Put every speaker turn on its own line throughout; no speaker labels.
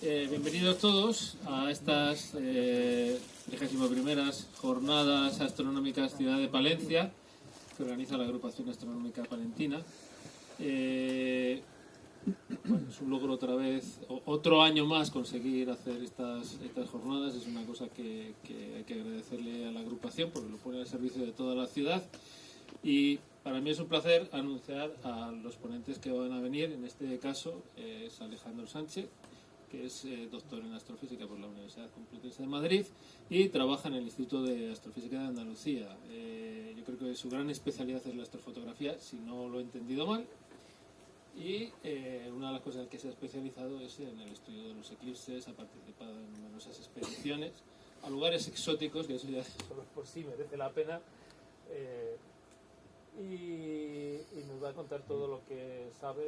Bienvenidos todos a estas 31ª Jornadas Astronómicas Ciudad de Palencia, que organiza la Agrupación Astronómica Palentina. Bueno, es un logro otra vez, otro año más conseguir hacer estas jornadas. Es una cosa que hay que agradecerle a la agrupación porque lo pone al servicio de toda la ciudad. Y para mí es un placer anunciar a los ponentes que van a venir. En este caso es Alejandro Sánchez, que es doctor en astrofísica por la Universidad Complutense de Madrid y trabaja en el Instituto de Astrofísica de Andalucía. Yo creo que su gran especialidad es la astrofotografía, si no lo he entendido mal. Y una de las cosas en las que se ha especializado es en el estudio de los eclipses. Ha participado en numerosas expediciones a lugares exóticos, que eso ya solo por sí merece la pena. Y nos va a contar todo lo que sabe,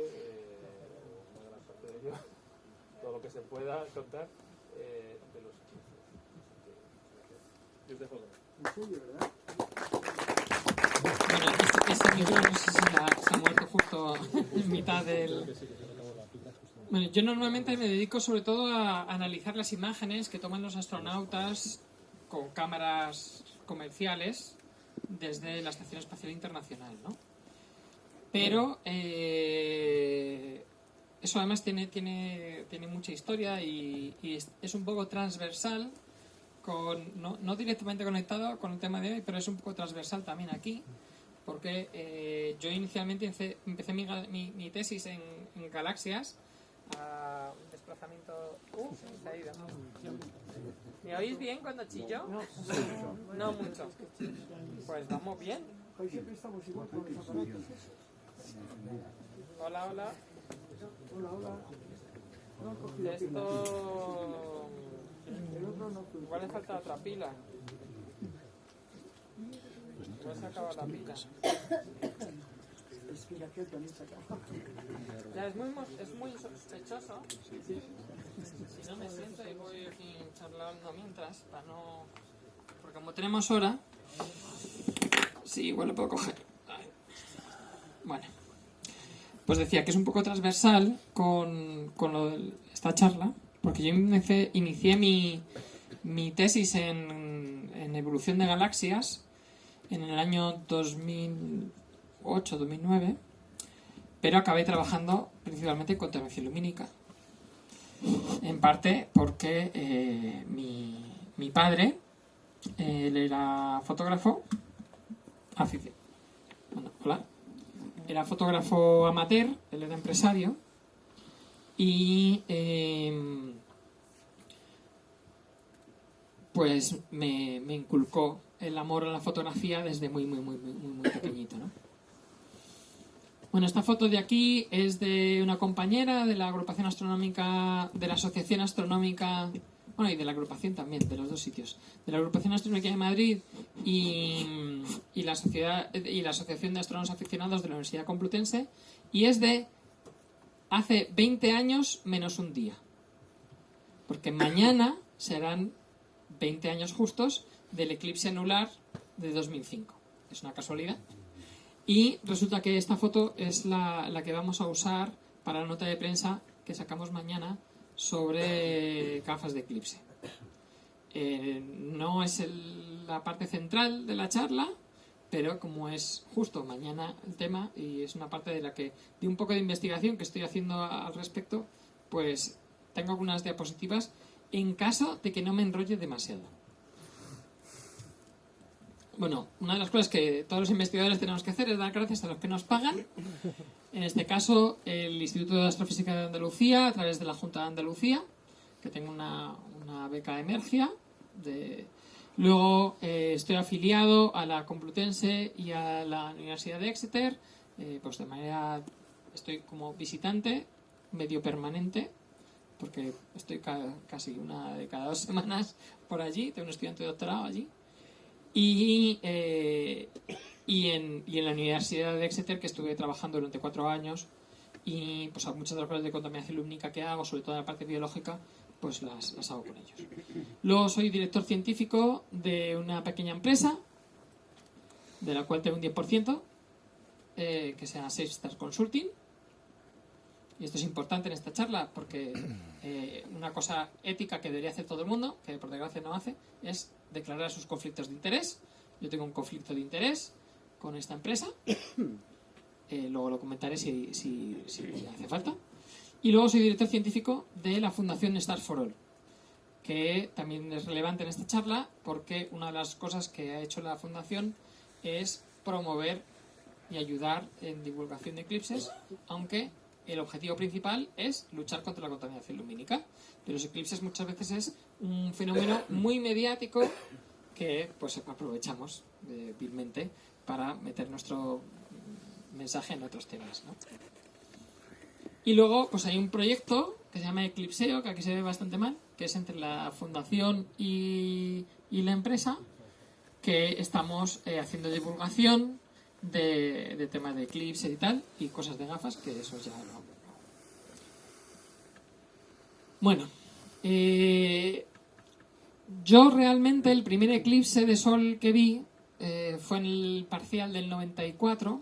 una gran parte de ello, todo lo que se pueda contar de los eclipses. Yo os dejo con él. ¿Verdad?
Bueno, este micro no sé si se ha muerto justo en mitad del... Bueno, yo normalmente me dedico sobre todo a analizar las imágenes que toman los astronautas con cámaras comerciales desde la Estación Espacial Internacional, ¿no? Pero eso además tiene mucha historia y es un poco transversal, no directamente conectado con el tema de hoy, pero es un poco transversal también aquí, porque yo inicialmente empecé mi tesis en galaxias a un desplazamiento... se ha ido. ¿Me oís bien cuando chillo? No mucho. Pues vamos bien. Hola, hola. Esto... igual le falta otra pila. Igual se acaba la pila. Ya, es muy sospechoso. Si no me siento y voy aquí charlando mientras, para no... Porque como tenemos hora... Sí, igual lo puedo coger. Bueno. Pues decía que es un poco transversal con esta charla, porque yo inicié mi tesis en evolución de galaxias en el año 2008-2009, pero acabé trabajando principalmente en contaminación lumínica. En parte porque mi padre, él era fotógrafo, era fotógrafo amateur, él era empresario, y pues me inculcó el amor a la fotografía desde muy pequeñito, ¿no? Bueno, esta foto de aquí es de una compañera de la agrupación astronómica, de la Asociación Astronómica, bueno, y de la agrupación también, de los dos sitios, de la Agrupación Astronómica de Madrid y la Asociación de Astrónomos Aficionados de la Universidad Complutense, y es de hace 20 años menos un día, porque mañana serán 20 años justos del eclipse anular de 2005. Es una casualidad. Y resulta que esta foto es la que vamos a usar para la nota de prensa que sacamos mañana sobre gafas de eclipse. No es la parte central de la charla, pero como es justo mañana el tema y es una parte de un poco de investigación que estoy haciendo al respecto, pues tengo algunas diapositivas en caso de que no me enrolle demasiado. Bueno, una de las cosas que todos los investigadores tenemos que hacer es dar gracias a los que nos pagan. En este caso, el Instituto de Astrofísica de Andalucía, a través de la Junta de Andalucía, que tengo una beca de Emergia. Luego estoy afiliado a la Complutense y a la Universidad de Exeter, pues de manera, estoy como visitante, medio permanente, porque estoy casi una de cada 2 semanas por allí, tengo un estudiante de doctorado allí. Y en la Universidad de Exeter, que estuve trabajando durante 4 años, y pues muchas de las cosas de contaminación lumínica que hago, sobre todo en la parte biológica, pues las hago con ellos. Luego soy director científico de una pequeña empresa, de la cual tengo un 10%, que se llama Safe Stars Consulting. Y esto es importante en esta charla porque una cosa ética que debería hacer todo el mundo, que por desgracia no hace, es declarar sus conflictos de interés. Yo tengo un conflicto de interés con esta empresa, luego lo comentaré si hace falta. Y luego soy director científico de la Fundación Stars for All, que también es relevante en esta charla porque una de las cosas que ha hecho la fundación es promover y ayudar en divulgación de eclipses, aunque el objetivo principal es luchar contra la contaminación lumínica. Pero los eclipses muchas veces es un fenómeno muy mediático que pues aprovechamos vilmente para meter nuestro mensaje en otros temas, ¿no? Y luego pues hay un proyecto que se llama Eclipseo, que aquí se ve bastante mal, que es entre la fundación y la empresa, que estamos haciendo divulgación de temas de eclipse y tal, y cosas de gafas, que eso ya lo... Bueno, yo realmente el primer eclipse de sol que vi fue en el parcial del 94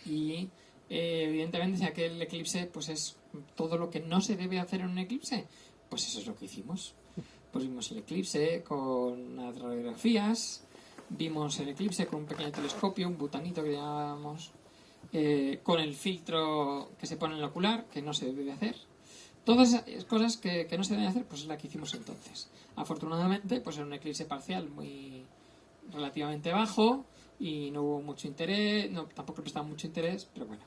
y evidentemente si aquel eclipse pues es todo lo que no se debe hacer en un eclipse, pues eso es lo que hicimos. Pues vimos el eclipse con las radiografías, vimos el eclipse con un pequeño telescopio, un butanito que llamábamos, con el filtro que se pone en el ocular, que no se debe de hacer. Todas esas cosas que no se deben hacer, pues es la que hicimos entonces. Afortunadamente, pues era un eclipse parcial muy relativamente bajo y no hubo mucho interés, no, tampoco prestaba mucho interés, pero bueno.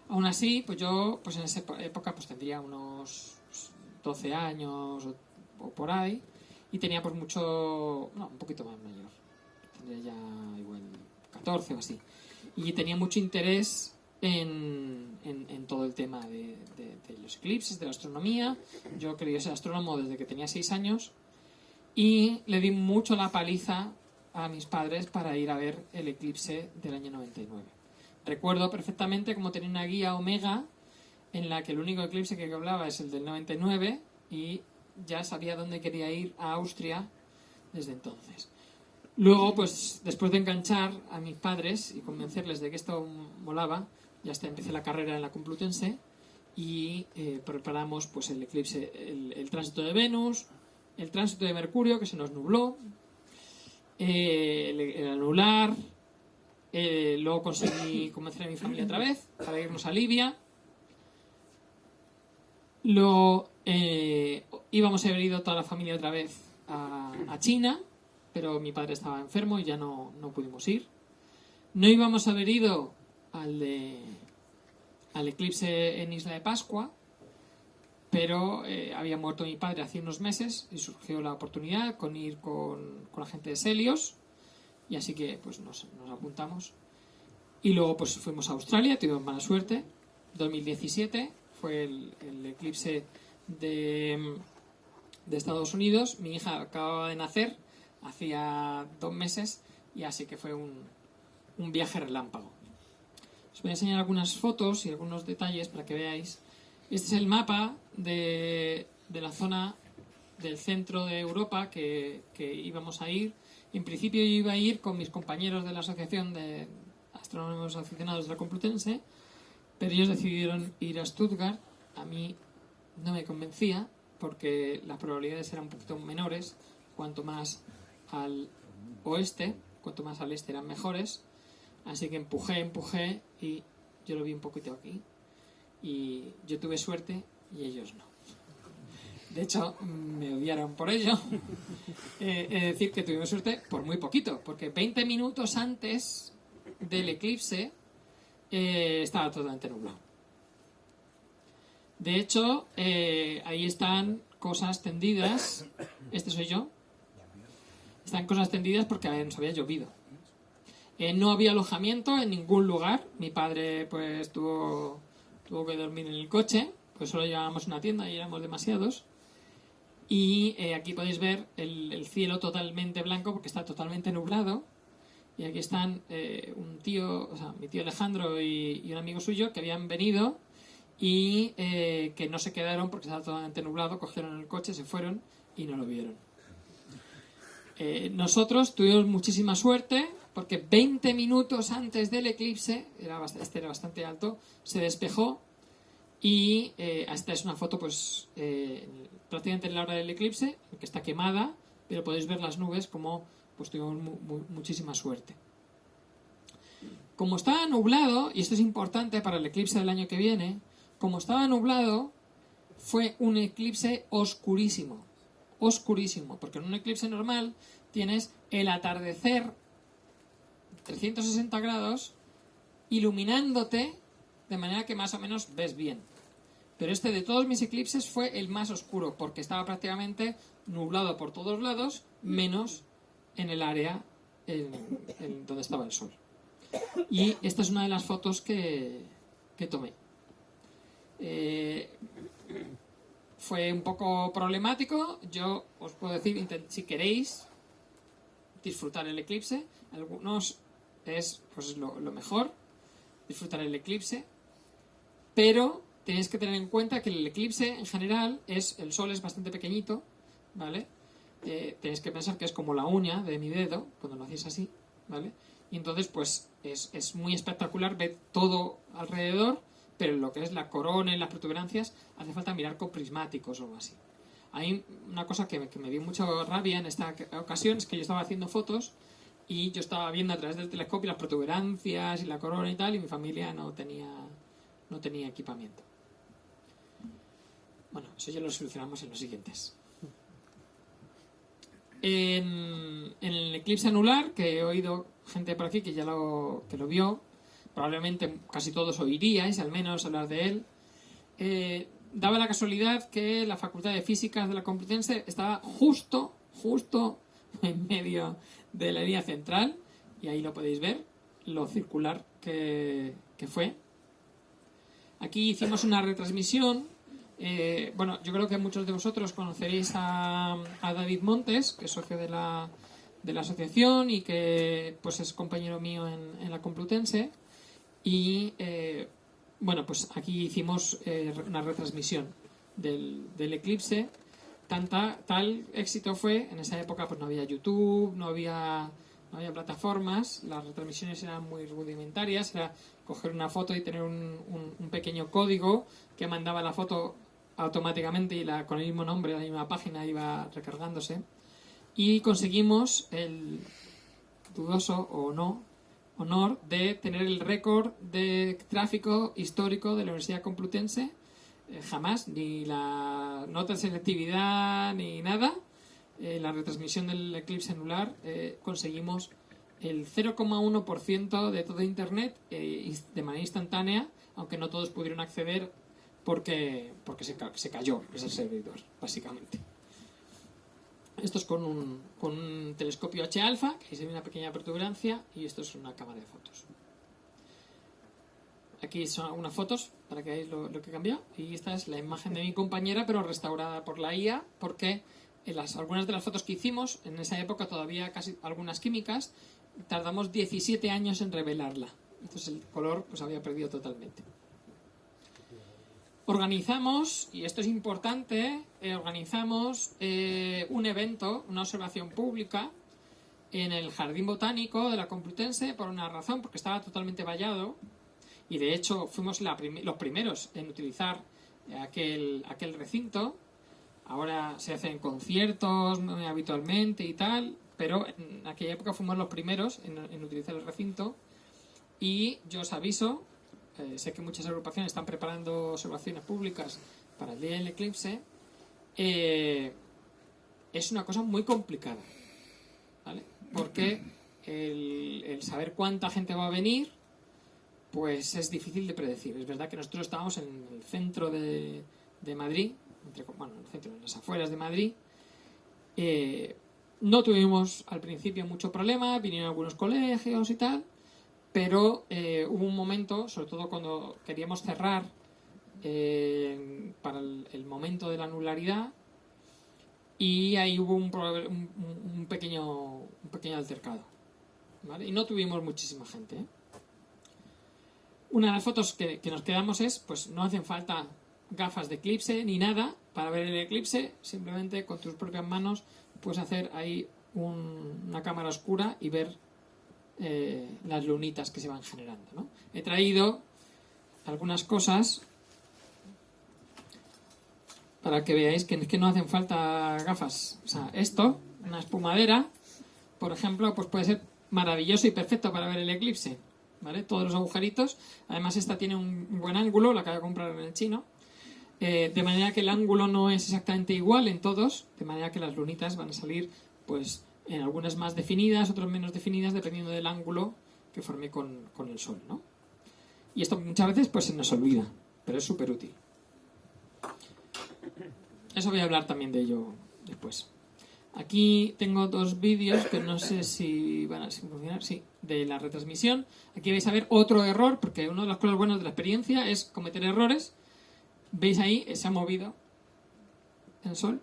Aún así, pues yo pues en esa época pues tendría unos 12 años o por ahí, y tenía pues mucho, no, un poquito más mayor, tendría ya igual 14 o así, y tenía mucho interés en todo el tema de los eclipses, de la astronomía. Yo quería ser astrónomo desde que tenía 6 años y le di mucho la paliza a mis padres para ir a ver el eclipse del año 99. Recuerdo perfectamente cómo tenía una guía Omega en la que el único eclipse que hablaba es el del 99 y ya sabía dónde quería ir, a Austria, desde entonces. Luego, pues después de enganchar a mis padres y convencerles de que esto molaba, ya hasta empecé la carrera en la Complutense y preparamos pues el eclipse, el tránsito de Venus, el tránsito de Mercurio, que se nos nubló, el anular, luego conseguí convencer a mi familia otra vez para irnos a Libia. Luego íbamos a haber ido toda la familia otra vez a China, pero mi padre estaba enfermo y ya no pudimos ir. No íbamos a haber ido al eclipse en Isla de Pascua, pero había muerto mi padre hace unos meses y surgió la oportunidad con ir con la gente de Celios, y así que pues nos apuntamos. Y luego pues fuimos a Australia, tuvimos mala suerte. 2017 fue el eclipse de Estados Unidos. Mi hija acababa de nacer hacía 2 meses y así que fue un viaje relámpago. Os voy a enseñar algunas fotos y algunos detalles para que veáis. Este es el mapa de la zona del centro de Europa que íbamos a ir. En principio yo iba a ir con mis compañeros de la Asociación de Astrónomos Aficionados de la Complutense, pero ellos decidieron ir a Stuttgart. A mí no me convencía porque las probabilidades eran un poquito menores. Cuanto más al oeste, cuanto más al este eran mejores. Así que empujé y yo lo vi un poquito aquí. Y yo tuve suerte y ellos no. De hecho, me odiaron por ello. Es decir, que tuvimos suerte por muy poquito, porque 20 minutos antes del eclipse estaba totalmente nublado. De hecho, ahí están cosas tendidas. Este soy yo. Están cosas tendidas porque nos había llovido. No había alojamiento en ningún lugar. Mi padre pues tuvo que dormir en el coche, pues solo llevábamos una tienda y éramos demasiados. Y aquí podéis ver el cielo totalmente blanco porque está totalmente nublado. Y aquí están mi tío Alejandro y un amigo suyo que habían venido y que no se quedaron porque estaba totalmente nublado, cogieron el coche, se fueron y no lo vieron. Nosotros tuvimos muchísima suerte porque 20 minutos antes del eclipse, este era bastante alto, se despejó Y esta es una foto pues prácticamente en la hora del eclipse, que está quemada, pero podéis ver las nubes como pues tuvimos muchísima suerte. Como estaba nublado, y esto es importante para el eclipse del año que viene, como estaba nublado, fue un eclipse oscurísimo, porque en un eclipse normal tienes el atardecer 360 grados iluminándote de manera que más o menos ves bien. Pero este de todos mis eclipses fue el más oscuro, porque estaba prácticamente nublado por todos lados, menos en el área donde estaba el sol. Y esta es una de las fotos que tomé. Fue un poco problemático. Yo os puedo decir, si queréis disfrutar el eclipse, algunos es pues lo mejor, disfrutar el eclipse, pero tenéis que tener en cuenta que el eclipse en general el sol es bastante pequeñito, ¿vale? Tenéis que pensar que es como la uña de mi dedo, cuando lo hacéis así, ¿vale? Y entonces pues es muy espectacular ver todo alrededor, pero lo que es la corona y las protuberancias hace falta mirar con prismáticos o algo así. Hay una cosa que me dio mucha rabia en esta ocasión, es que yo estaba haciendo fotos y yo estaba viendo a través del telescopio las protuberancias y la corona y tal, y mi familia no tenía equipamiento. Bueno, eso ya lo solucionamos en los siguientes. En el eclipse anular, que he oído gente por aquí que ya lo vio, probablemente casi todos oiríais al menos hablar de él, daba la casualidad que la Facultad de Físicas de la Complutense estaba justo en medio de la línea central, y ahí lo podéis ver, lo circular que fue. Aquí hicimos una retransmisión. Bueno, yo creo que muchos de vosotros conoceréis a David Montes, que es socio de la asociación y que pues es compañero mío en la Complutense. Y bueno, pues aquí hicimos una retransmisión del eclipse. Tal éxito fue, en esa época pues no había YouTube, no había plataformas, las retransmisiones eran muy rudimentarias, era coger una foto y tener un pequeño código que mandaba la foto automáticamente y con el mismo nombre, la misma página iba recargándose. Y conseguimos el dudoso o no honor de tener el récord de tráfico histórico de la Universidad Complutense. Jamás, ni la nota de selectividad ni nada, la retransmisión del eclipse anular, conseguimos el 0,1% de todo Internet de manera instantánea, aunque no todos pudieron acceder porque se cayó ese servidor, básicamente. Esto es con un telescopio H-alfa, que ahí se ve una pequeña protuberancia, y esto es una cámara de fotos. Aquí son algunas fotos para que veáis lo que cambió, y esta es la imagen de mi compañera, pero restaurada por la IA, porque algunas de las fotos que hicimos en esa época, todavía casi algunas químicas, tardamos 17 años en revelarla. Entonces el color pues había perdido totalmente. Organizamos, y esto es importante, organizamos un evento, una observación pública en el Jardín Botánico de la Complutense, por una razón, porque estaba totalmente vallado, y de hecho fuimos los primeros en utilizar aquel recinto. Ahora se hacen conciertos muy habitualmente y tal, pero en aquella época fuimos los primeros en utilizar el recinto. Y yo os aviso, sé que muchas agrupaciones están preparando observaciones públicas para el día del eclipse. Es una cosa muy complicada, ¿vale? Porque el saber cuánta gente va a venir pues es difícil de predecir. Es verdad que nosotros estábamos en el centro de Madrid, en las afueras de Madrid. No tuvimos al principio mucho problema, vinieron algunos colegios y tal, pero hubo un momento, sobre todo cuando queríamos cerrar para el momento de la anularidad, y ahí hubo un pequeño altercado, ¿vale? Y no tuvimos muchísima gente, ¿eh? Una de las fotos que nos quedamos es, pues no hacen falta gafas de eclipse ni nada para ver el eclipse, simplemente con tus propias manos puedes hacer ahí una cámara oscura y ver las lunitas que se van generando, ¿no? He traído algunas cosas para que veáis que es que no hacen falta gafas. O sea, esto, una espumadera, por ejemplo, pues puede ser maravilloso y perfecto para ver el eclipse, ¿vale? Todos los agujeritos. Además, esta tiene un buen ángulo, la acabo de comprar en el chino. De manera que el ángulo no es exactamente igual en todos, de manera que las lunitas van a salir, pues, en algunas más definidas, otras menos definidas, dependiendo del ángulo que forme con el sol, ¿no? Y esto muchas veces pues se nos olvida, pero es súper útil. Eso voy a hablar también de ello después. Aquí tengo dos vídeos que no sé si van a funcionar, sí, de la retransmisión. Aquí vais a ver otro error, porque una de las cosas buenas de la experiencia es cometer errores. ¿Veis ahí? Se ha movido el sol.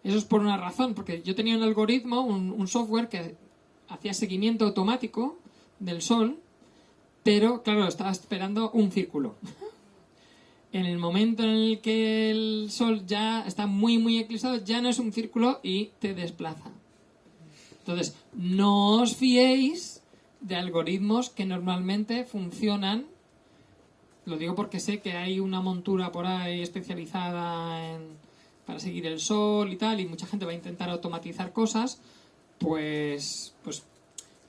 Eso es por una razón, porque yo tenía un algoritmo, un software que hacía seguimiento automático del sol, pero claro, estaba esperando un círculo. En el momento en el que el sol ya está muy muy eclipsado, ya no es un círculo y te desplaza. Entonces, no os fiéis de algoritmos que normalmente funcionan. Lo digo porque sé que hay una montura por ahí especializada para seguir el sol y tal, y mucha gente va a intentar automatizar cosas, pues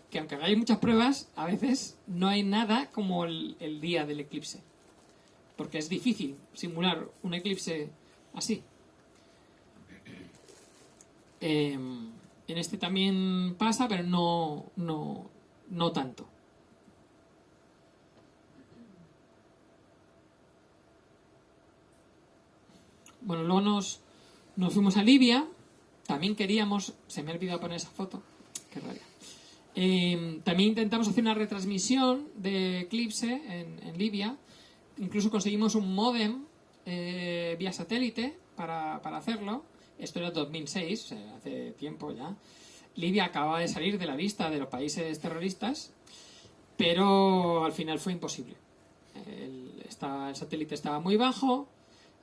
que aunque hagáis muchas pruebas, a veces no hay nada como el día del eclipse. Porque es difícil simular un eclipse así. En este también pasa, pero no tanto. Bueno, luego nos fuimos a Libia. También queríamos... Se me ha olvidado poner esa foto. Qué rabia. También intentamos hacer una retransmisión de eclipse en Libia. Incluso conseguimos un módem vía satélite para hacerlo. Esto era 2006, o sea, hace tiempo ya. Libia acababa de salir de la lista de los países terroristas, pero al final fue imposible. El satélite estaba muy bajo.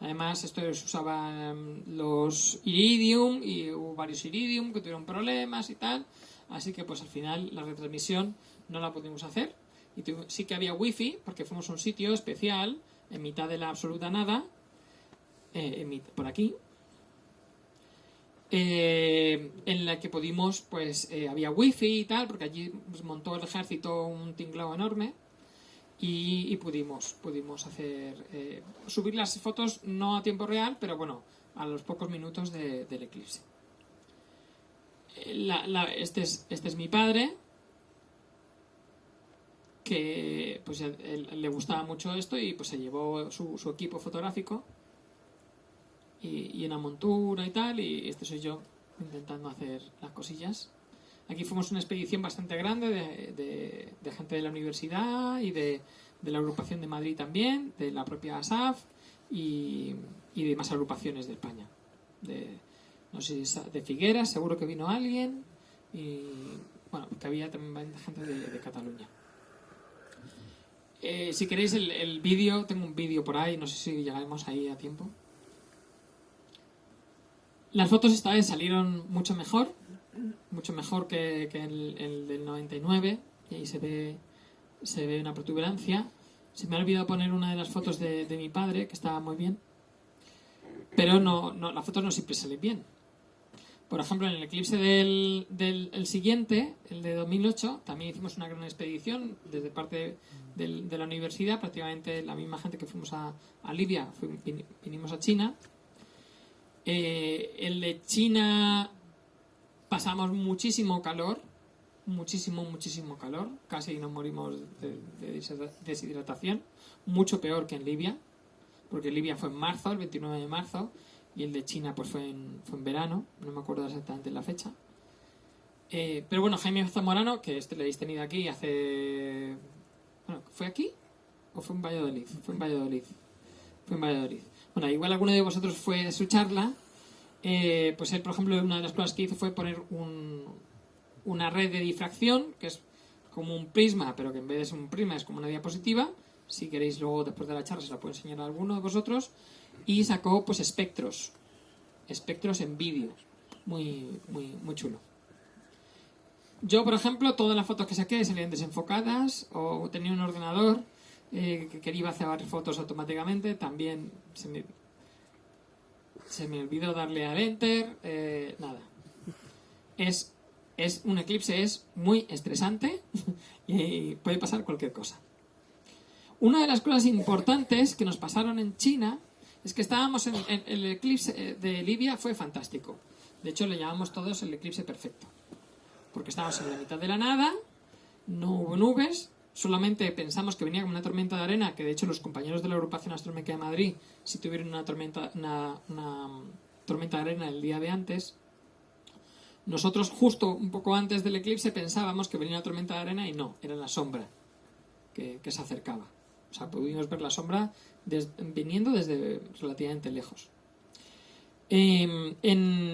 Además, esto se usaban los Iridium y hubo varios Iridium que tuvieron problemas y tal. Así que pues al final la retransmisión no la pudimos hacer. Y sí que había wifi, porque fuimos a un sitio especial, en mitad de la absoluta nada, por aquí, en la que pudimos, pues había wifi y tal, porque allí pues, montó el ejército un tinglao enorme, y pudimos hacer subir las fotos no a tiempo real, pero bueno, a los pocos minutos del eclipse. Este es mi padre, que pues él le gustaba mucho esto y pues se llevó su equipo fotográfico y una montura y tal, y este soy yo intentando hacer las cosillas. Aquí fuimos una expedición bastante grande de gente de la universidad y de la agrupación de Madrid también, de la propia ASAF y de más agrupaciones de España. No sé si de Figueras, seguro que vino alguien, y bueno, que había también gente de Cataluña. Si queréis el vídeo, tengo un vídeo por ahí, no sé si llegaremos ahí a tiempo. Las fotos esta vez salieron mucho mejor que el del 99, y ahí se ve una protuberancia. Se me ha olvidado poner una de las fotos de mi padre, que estaba muy bien, pero las fotos no siempre salen bien. Por ejemplo, en el eclipse del siguiente, el de 2008, también hicimos una gran expedición desde parte de la universidad, prácticamente la misma gente que fuimos a Libia, vinimos a China. El de China pasamos muchísimo calor, muchísimo calor, casi nos morimos de deshidratación, mucho peor que en Libia, porque Libia fue en marzo, el 29 de marzo, y el de China pues fue en verano, no me acuerdo exactamente la fecha. Pero bueno, Jaime Zamorano, que lo habéis tenido aquí hace... Bueno, ¿fue aquí? ¿O fue en Valladolid? Fue en Valladolid. Bueno, igual alguno de vosotros fue a su charla. Pues él, por ejemplo, una de las cosas que hizo fue poner una red de difracción, que es como un prisma, pero que en vez de ser un prisma es como una diapositiva. Si queréis, luego después de la charla se la puedo enseñar a alguno de vosotros. Y sacó pues espectros en vídeo, muy chulo. Yo, por ejemplo, todas las fotos que saqué salían desenfocadas, o tenía un ordenador que quería hacer fotos automáticamente, también se me olvidó darle al enter, nada. Es un eclipse, es muy estresante y puede pasar cualquier cosa. Una de las cosas importantes que nos pasaron en China es que estábamos en el eclipse de Libia, fue fantástico. De hecho, le llamamos todos el eclipse perfecto. Porque estábamos en la mitad de la nada, no hubo nubes, solamente pensamos que venía como una tormenta de arena, que de hecho los compañeros de la agrupación astronómica de Madrid sí tuvieron una tormenta de arena el día de antes. Nosotros justo un poco antes del eclipse pensábamos que venía una tormenta de arena y no, era la sombra que se acercaba. O sea, pudimos ver la sombra viniendo desde relativamente lejos. En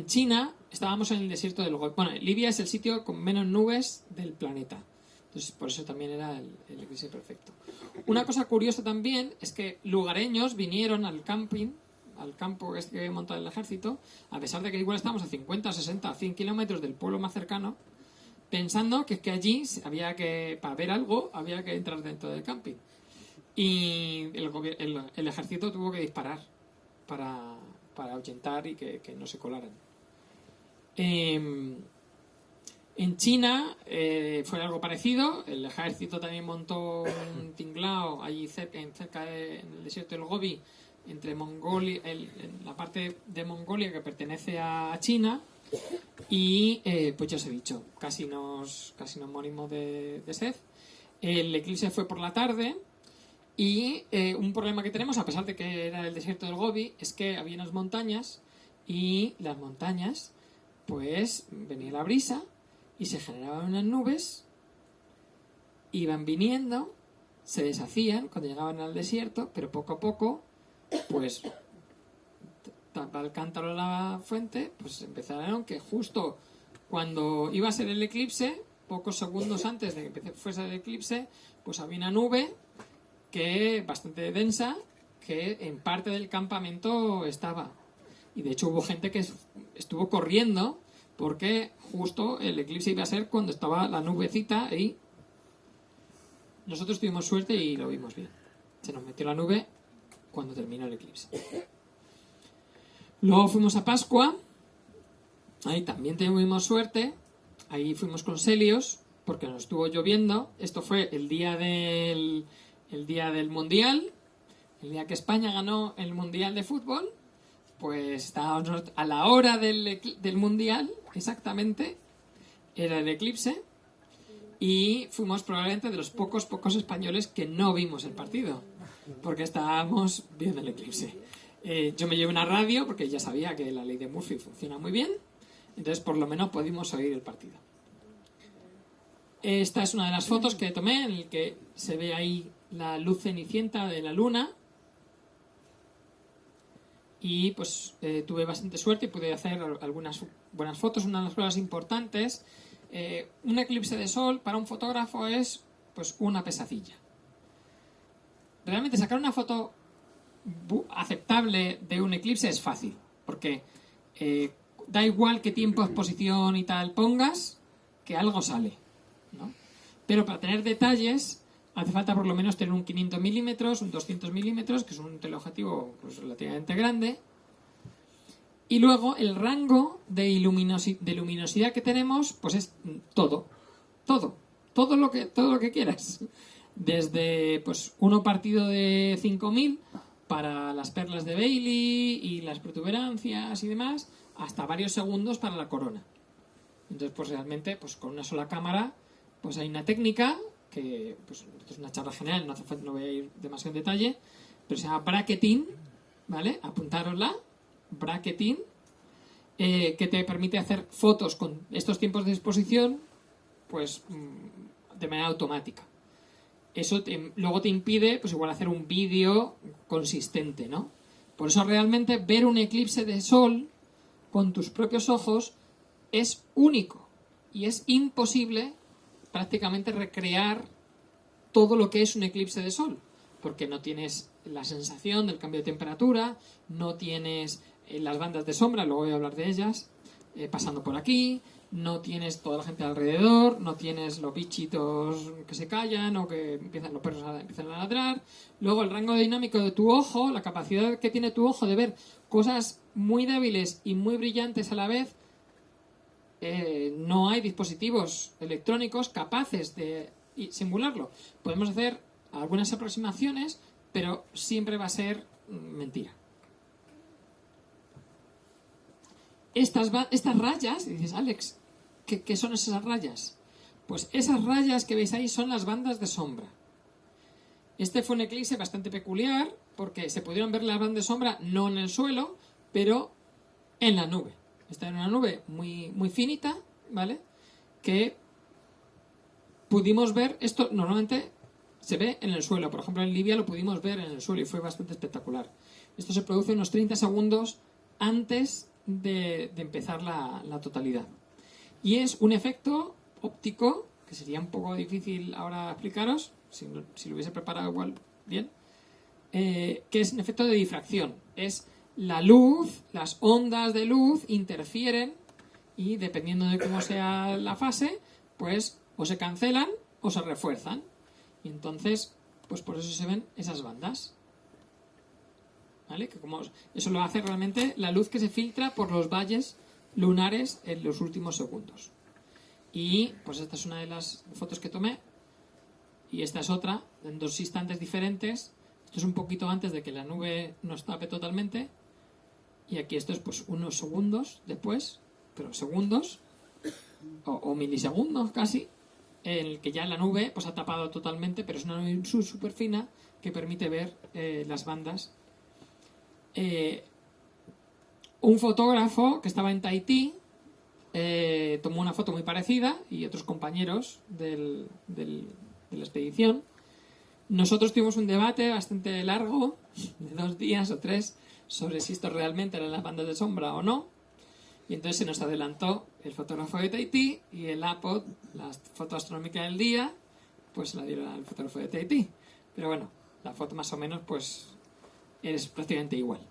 China estábamos en el desierto del Gobi. Bueno, Libia es el sitio con menos nubes del planeta. Entonces, por eso también era el eclipse perfecto. Una cosa curiosa también es que lugareños vinieron al camping, al campo que había montado el ejército, a pesar de que igual estábamos a 50, 60, 100 kilómetros del pueblo más cercano, pensando que allí había que, para ver algo, había que entrar dentro del camping. Y el ejército tuvo que disparar para ahuyentar y que no se colaran. En China fue algo parecido. El ejército también montó un tinglao allí cerca en el desierto del Gobi, entre Mongolia, en la parte de Mongolia que pertenece a China, y pues ya os he dicho, casi nos morimos de sed. El eclipse fue por la tarde. Y un problema que tenemos, a pesar de que era el desierto del Gobi, es que había unas montañas y las montañas, pues venía la brisa y se generaban unas nubes, iban viniendo, se deshacían cuando llegaban al desierto, pero poco a poco, pues tapa el cántaro a la fuente, pues empezaron que justo cuando iba a ser el eclipse, pocos segundos antes de que fuese el eclipse, pues había una nube que bastante densa, que en parte del campamento estaba. Y de hecho hubo gente que estuvo corriendo porque justo el eclipse iba a ser cuando estaba la nubecita ahí. Nosotros tuvimos suerte y lo vimos bien. Se nos metió la nube cuando terminó el eclipse. Luego fuimos a Pascua. Ahí también tuvimos suerte. Ahí fuimos con Selios porque nos estuvo lloviendo. Esto fue el día del Mundial, el día que España ganó el Mundial de fútbol. Pues estábamos a la hora del Mundial, exactamente, era el eclipse, y fuimos probablemente de los pocos españoles que no vimos el partido, porque estábamos viendo el eclipse. Yo me llevé una radio porque ya sabía que la ley de Murphy funciona muy bien, entonces por lo menos pudimos oír el partido. Esta es una de las fotos que tomé en el que se ve ahí la luz cenicienta de la luna. Y pues tuve bastante suerte y pude hacer algunas buenas fotos. Una de las cosas importantes, un eclipse de sol para un fotógrafo es pues una pesadilla. Realmente sacar una foto aceptable de un eclipse es fácil, porque da igual qué tiempo, exposición y tal pongas, que algo sale, ¿no? Pero para tener detalles hace falta por lo menos tener un 500 milímetros, un 200 milímetros, que es un teleobjetivo pues, relativamente grande. Y luego el rango de luminosidad que tenemos, pues es todo lo que quieras. Desde pues uno partido de 5000 para las perlas de Bailey y las protuberancias y demás, hasta varios segundos para la corona. Entonces, pues realmente, pues con una sola cámara, pues hay una técnica que pues esto es una charla general, no voy a ir demasiado en detalle, pero se llama bracketing, ¿vale? Apuntárosla, bracketing, que te permite hacer fotos con estos tiempos de exposición, pues de manera automática. Eso luego te impide, pues igual hacer un vídeo consistente, ¿no? Por eso realmente ver un eclipse de sol con tus propios ojos es único y es imposible prácticamente recrear todo lo que es un eclipse de sol, porque no tienes la sensación del cambio de temperatura, no tienes las bandas de sombra, luego voy a hablar de ellas, pasando por aquí, no tienes toda la gente alrededor, no tienes los bichitos que se callan o que los perros empiezan a ladrar. Luego el rango dinámico de tu ojo, la capacidad que tiene tu ojo de ver cosas muy débiles y muy brillantes a la vez. No hay dispositivos electrónicos capaces de simularlo. Podemos hacer algunas aproximaciones, pero siempre va a ser mentira. Estas rayas, y dices, Alex, ¿qué son esas rayas? Pues esas rayas que veis ahí son las bandas de sombra. Este fue un eclipse bastante peculiar porque se pudieron ver las bandas de sombra no en el suelo, pero en la nube. Esta era una nube muy, muy finita, ¿vale? Que pudimos ver, esto normalmente se ve en el suelo. Por ejemplo, en Libia lo pudimos ver en el suelo y fue bastante espectacular. Esto se produce unos 30 segundos antes de empezar la totalidad. Y es un efecto óptico, que sería un poco difícil ahora explicaros, si lo hubiese preparado igual bien, que es un efecto de difracción. Es la luz, las ondas de luz interfieren y dependiendo de cómo sea la fase, pues o se cancelan o se refuerzan. Y entonces, pues por eso se ven esas bandas. ¿Vale? Que como eso lo hace realmente la luz que se filtra por los valles lunares en los últimos segundos. Y pues esta es una de las fotos que tomé y esta es otra, en dos instantes diferentes. Esto es un poquito antes de que la nube nos tape totalmente y aquí esto es pues unos segundos después, pero segundos o milisegundos casi, en el que ya la nube pues ha tapado totalmente, pero es una nube súper fina que permite ver las bandas. Un fotógrafo que estaba en Tahití tomó una foto muy parecida y otros compañeros de la expedición. Nosotros tuvimos un debate bastante largo, de 2 días o 3, sobre si esto realmente eran las bandas de sombra o no. Y entonces se nos adelantó el fotógrafo de Tahití y el APOD, la foto astronómica del día, pues la dieron al fotógrafo de Tahití. Pero bueno, la foto más o menos pues es prácticamente igual.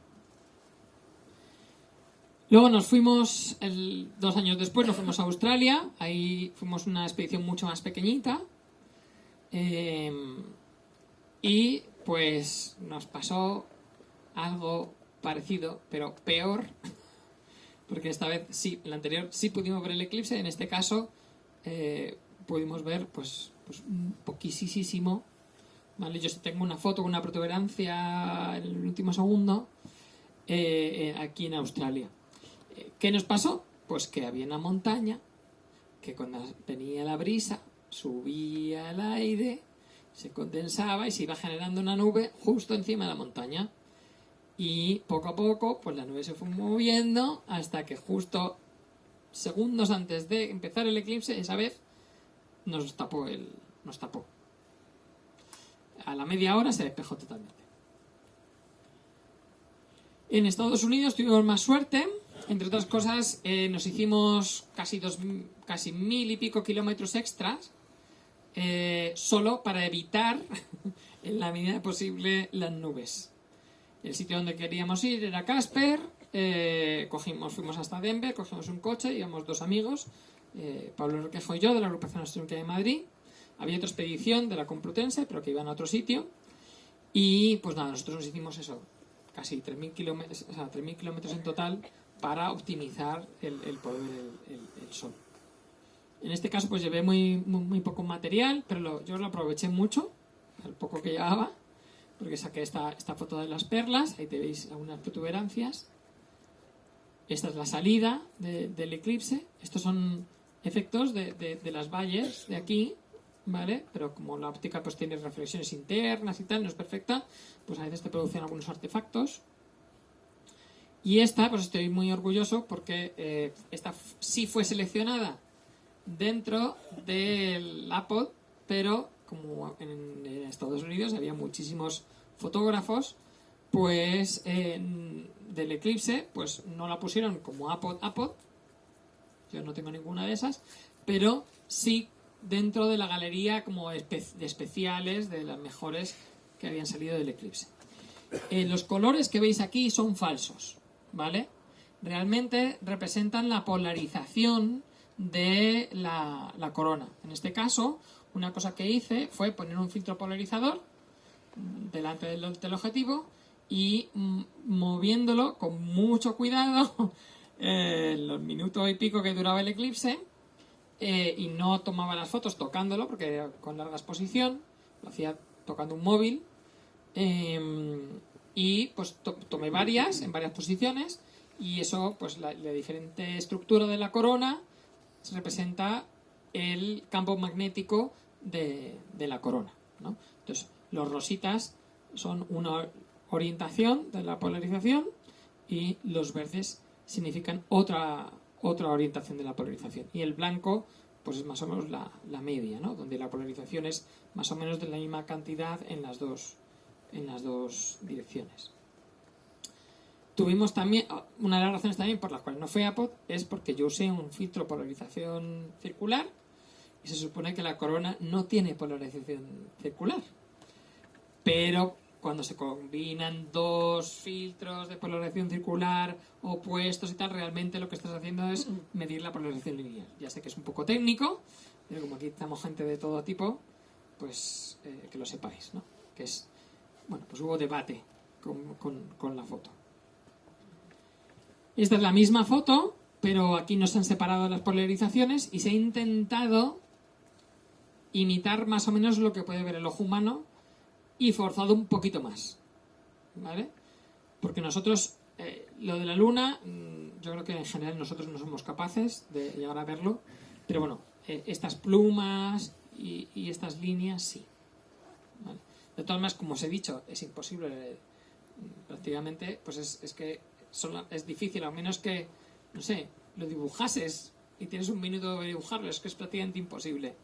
Luego nos fuimos, 2 años después, nos fuimos a Australia. Ahí fuimos una expedición mucho más pequeñita. Y pues nos pasó algo parecido, pero peor. Porque esta vez sí, en la anterior sí pudimos ver el eclipse. En este caso pudimos ver pues un poquísimo. ¿Vale? Yo tengo una foto con una protuberancia en el último segundo aquí en Australia. ¿Qué nos pasó? Pues que había una montaña que cuando venía la brisa subía al aire, se condensaba y se iba generando una nube justo encima de la montaña. Y poco a poco pues la nube se fue moviendo hasta que justo segundos antes de empezar el eclipse, esa vez nos tapó. A la media hora se despejó totalmente. En Estados Unidos tuvimos más suerte. Entre otras cosas, nos hicimos casi 1.000 y pico kilómetros extras solo para evitar, en la medida posible, las nubes. El sitio donde queríamos ir era Casper. Fuimos hasta Denver, cogimos un coche, íbamos 2 amigos, Pablo Requejo y yo, de la agrupación astronómica de Madrid. Había otra expedición de la Complutense, pero que iban a otro sitio. Y pues nada, nosotros nos hicimos eso, casi 3.000 kilómetros, o sea, 3.000 kilómetros en total para optimizar el poder el sol. En este caso pues llevé muy poco material, pero yo lo aproveché mucho, al poco que llevaba, porque saqué esta foto de las perlas, ahí te veis algunas protuberancias. Esta es la salida del eclipse. Estos son efectos de las valles de aquí, ¿vale? Pero como la óptica pues tiene reflexiones internas y tal, no es perfecta, pues a veces te producen algunos artefactos. Y esta, pues estoy muy orgulloso porque esta sí fue seleccionada dentro del APOD, pero como en Estados Unidos había muchísimos fotógrafos, pues del eclipse, pues no la pusieron como APOD. Yo no tengo ninguna de esas, pero sí dentro de la galería como de especiales de las mejores que habían salido del eclipse. Los colores que veis aquí son falsos, ¿vale? Realmente representan la polarización de la corona. En este caso, una cosa que hice fue poner un filtro polarizador delante del objetivo y moviéndolo con mucho cuidado los minutos y pico que duraba el eclipse, y no tomaba las fotos tocándolo porque era con larga exposición, lo hacía tocando un móvil, y pues tomé varias en varias posiciones, y eso, pues la diferente estructura de la corona representa el campo magnético de la corona, ¿no? Entonces los rositas son una orientación de la polarización y los verdes significan otra orientación de la polarización, y el blanco pues es más o menos la media, ¿no? Donde la polarización es más o menos de la misma cantidad en las dos direcciones. Tuvimos también, una de las razones también por las cuales no fue APOD es porque yo usé un filtro de polarización circular, y se supone que la corona no tiene polarización circular, pero cuando se combinan dos filtros de polarización circular opuestos y tal, realmente lo que estás haciendo es medir la polarización lineal. Ya sé que es un poco técnico, pero como aquí estamos gente de todo tipo, pues que lo sepáis, ¿no? Que es, bueno, pues hubo debate con la foto. Esta es la misma foto, pero aquí no se han separado las polarizaciones y se ha intentado imitar más o menos lo que puede ver el ojo humano y forzado un poquito más, ¿vale? Porque nosotros, lo de la luna, yo creo que en general nosotros no somos capaces de llegar a verlo, pero bueno, estas plumas y estas líneas sí, ¿vale? De todas maneras, como os he dicho, es imposible prácticamente, pues es que es difícil, a menos que, no sé, lo dibujases y tienes un minuto de dibujarlo, es que es prácticamente imposible.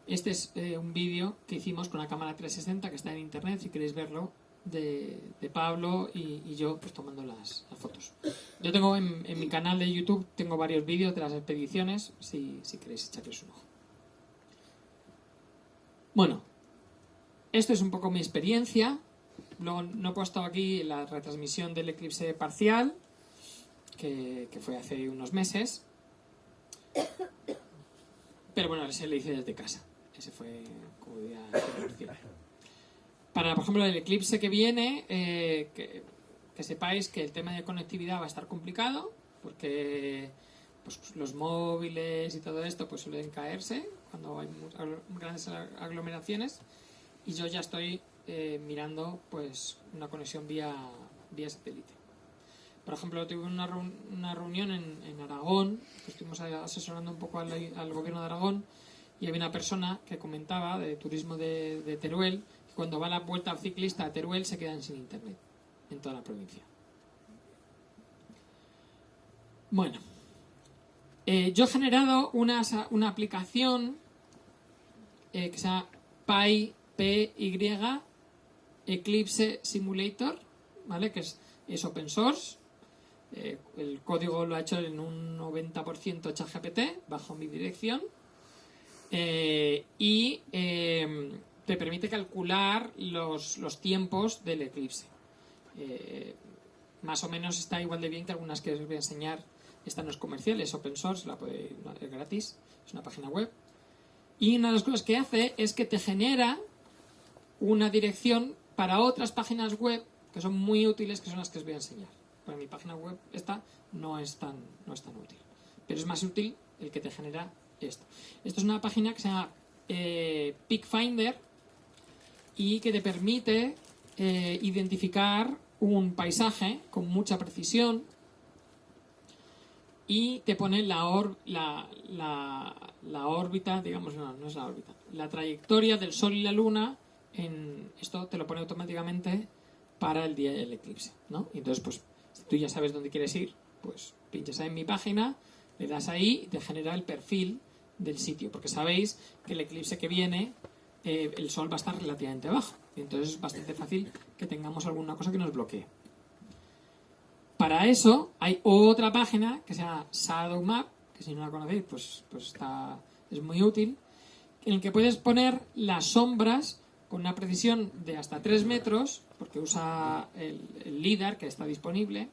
Este es un vídeo que hicimos con la cámara 360 que está en internet, si queréis verlo, de Pablo y yo pues tomando las fotos. Yo tengo en mi canal de YouTube, tengo varios vídeos de las expediciones, si queréis echarles un ojo. Bueno, esto es un poco mi experiencia. Luego no he puesto aquí la retransmisión del eclipse parcial, que fue hace unos meses, pero bueno, ese lo hice desde casa. Ese fue como día 100%. Para, por ejemplo, el eclipse que viene, que sepáis que el tema de conectividad va a estar complicado, porque pues, los móviles y todo esto pues suelen caerse cuando hay grandes aglomeraciones, y yo ya estoy mirando pues una conexión vía satélite. Por ejemplo, tuve una reunión en Aragón, que estuvimos asesorando un poco al gobierno de Aragón, y había una persona que comentaba de turismo de Teruel, que cuando va a la vuelta al ciclista a Teruel se quedan sin internet en toda la provincia. Bueno, yo he generado una aplicación que se llama PY Eclipse Simulator, ¿vale? Que es open source. El código lo ha hecho en un 90% ChatGPT bajo mi dirección, y te permite calcular los tiempos del eclipse. Más o menos está igual de bien que algunas que os voy a enseñar. Esta no es comercial, es open source, es gratis, es una página web. Y una de las cosas que hace es que te genera una dirección para otras páginas web que son muy útiles, que son las que os voy a enseñar. Para mi página web esta no es tan útil, pero es más útil el que te genera esto. Esto es una página que se llama Peak Finder, y que te permite identificar un paisaje con mucha precisión, y te pone la órbita, digamos, no es la órbita, la trayectoria del Sol y la Luna. Esto te lo pone automáticamente para el día del eclipse, ¿no? Y entonces, pues, si tú ya sabes dónde quieres ir, pues pinchas ahí en mi página, le das ahí y te genera el perfil del sitio, porque sabéis que el eclipse que viene, el Sol va a estar relativamente abajo, y entonces es bastante fácil que tengamos alguna cosa que nos bloquee. Para eso hay otra página que se llama Shadow Map, que si no la conocéis, pues es muy útil, en el que puedes poner las sombras con una precisión de hasta 3 metros, porque usa el LIDAR que está disponible,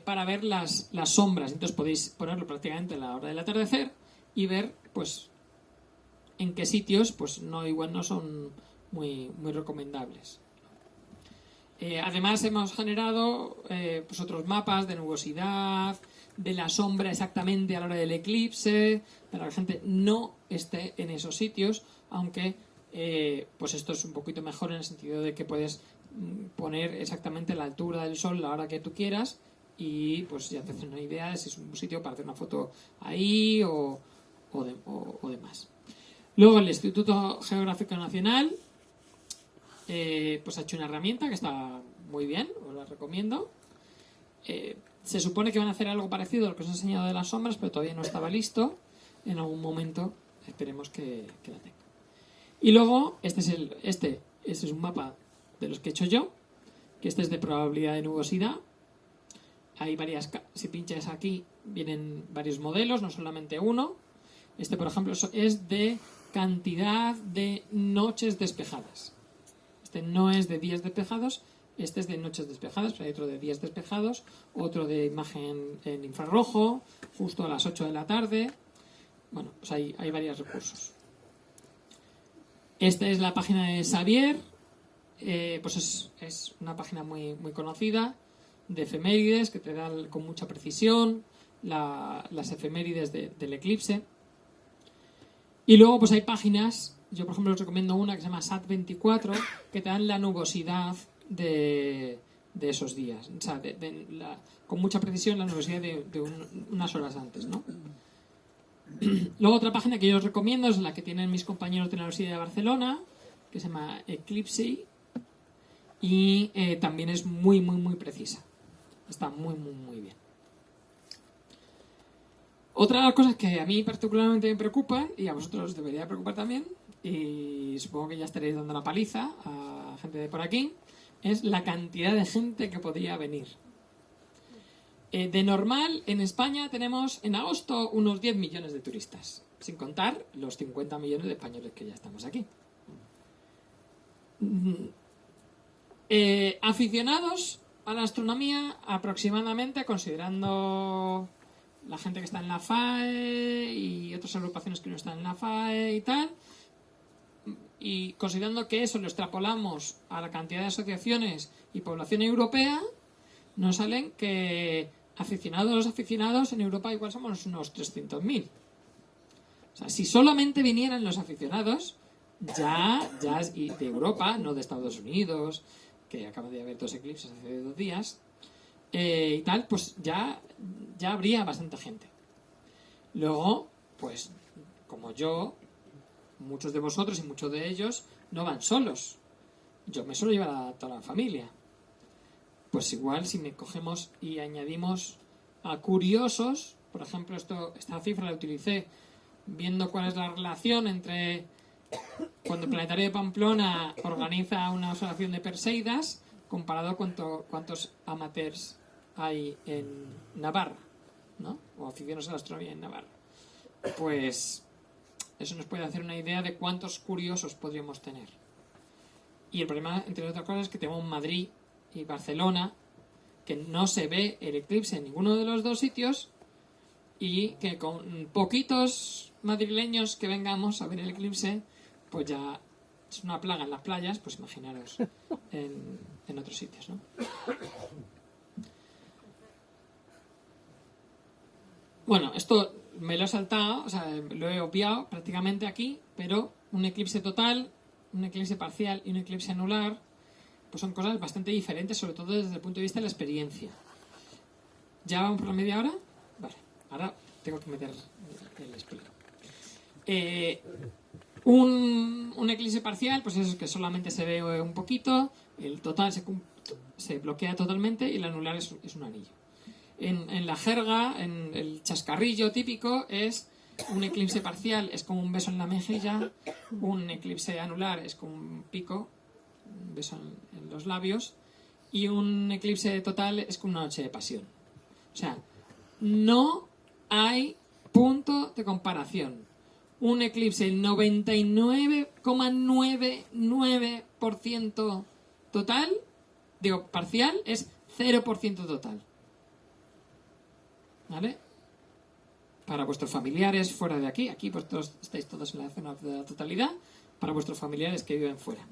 para ver las sombras. Entonces podéis ponerlo prácticamente a la hora del atardecer y ver pues en qué sitios pues igual no son muy recomendables. Además hemos generado pues otros mapas de nubosidad, de la sombra exactamente a la hora del eclipse, para que la gente no esté en esos sitios, aunque pues esto es un poquito mejor en el sentido de que puedes poner exactamente la altura del sol la hora que tú quieras y pues ya te haces una idea de si es un sitio para hacer una foto ahí o demás. Luego el Instituto Geográfico Nacional pues ha hecho una herramienta que está muy bien, os la recomiendo. Se supone que van a hacer algo parecido a lo que os he enseñado de las sombras, pero todavía no estaba listo. En algún momento esperemos que la tenga. Y luego este es un mapa de los que he hecho yo, que este es de probabilidad de nubosidad. Hay varias, si pinchas aquí vienen varios modelos, no solamente uno. Este, por ejemplo, es de cantidad de noches despejadas. Este no es de días despejados, este es de noches despejadas, pero hay otro de días despejados, otro de imagen en infrarrojo, justo a las 8 de la tarde. Bueno, pues hay varios recursos. Esta es la página de Xavier, pues es una página muy conocida de efemérides que te da con mucha precisión las efemérides del eclipse. Y luego pues hay páginas, yo por ejemplo os recomiendo una que se llama SAT24, que te dan la nubosidad de esos días, o sea, con mucha precisión la nubosidad de unas horas antes, ¿no? Luego otra página que yo os recomiendo es la que tienen mis compañeros de la Universidad de Barcelona, que se llama Eclipse, y también es muy precisa, está muy bien. Otra de las cosas que a mí particularmente me preocupa, y a vosotros os debería preocupar también, y supongo que ya estaréis dando la paliza a gente de por aquí, es la cantidad de gente que podría venir. De normal, en España tenemos en agosto unos 10 millones de turistas, sin contar los 50 millones de españoles que ya estamos aquí. Aficionados a la astronomía, aproximadamente, considerando la gente que está en la FAE y otras agrupaciones que no están en la FAE y tal, y considerando que eso lo extrapolamos a la cantidad de asociaciones y población europea, nos salen que aficionados en Europa igual somos unos 300.000. O sea, si solamente vinieran los aficionados, ya y de Europa, no de Estados Unidos, que acaba de haber 2 eclipses hace 2 días, y tal, pues ya habría bastante gente. Luego, pues, como yo, muchos de vosotros y muchos de ellos no van solos. Yo me suelo llevar a toda la familia. Pues igual si me cogemos y añadimos a curiosos, por ejemplo, esta cifra la utilicé viendo cuál es la relación entre cuando el Planetario de Pamplona organiza una observación de Perseidas comparado con cuántos amateurs hay en Navarra, ¿no? O aficionados a la astronomía en Navarra. Pues eso nos puede hacer una idea de cuántos curiosos podríamos tener. Y el problema, entre otras cosas, es que tenemos Madrid y Barcelona, que no se ve el eclipse en ninguno de los dos sitios, y que con poquitos madrileños que vengamos a ver el eclipse, pues ya es una plaga en las playas, pues imaginaros en otros sitios, ¿no? Bueno, esto me lo he saltado, o sea, lo he obviado prácticamente aquí, pero un eclipse total, un eclipse parcial y un eclipse anular, pues son cosas bastante diferentes, sobre todo desde el punto de vista de la experiencia. ¿Ya vamos por la media hora? Vale, ahora tengo que meter el explico. Un eclipse parcial, pues es que solamente se ve un poquito, el total se bloquea totalmente y el anular es un anillo. En la jerga, en el chascarrillo típico, es un eclipse parcial es como un beso en la mejilla, un eclipse anular es como un pico, un beso en los labios, y un eclipse total es como una noche de pasión. O sea, no hay punto de comparación. Un eclipse el 99,99% total, digo parcial, es 0% total. ¿vale? Para vuestros familiares fuera de aquí. Aquí vosotros estáis todos en la zona de la totalidad. Para vuestros familiares que viven fuera.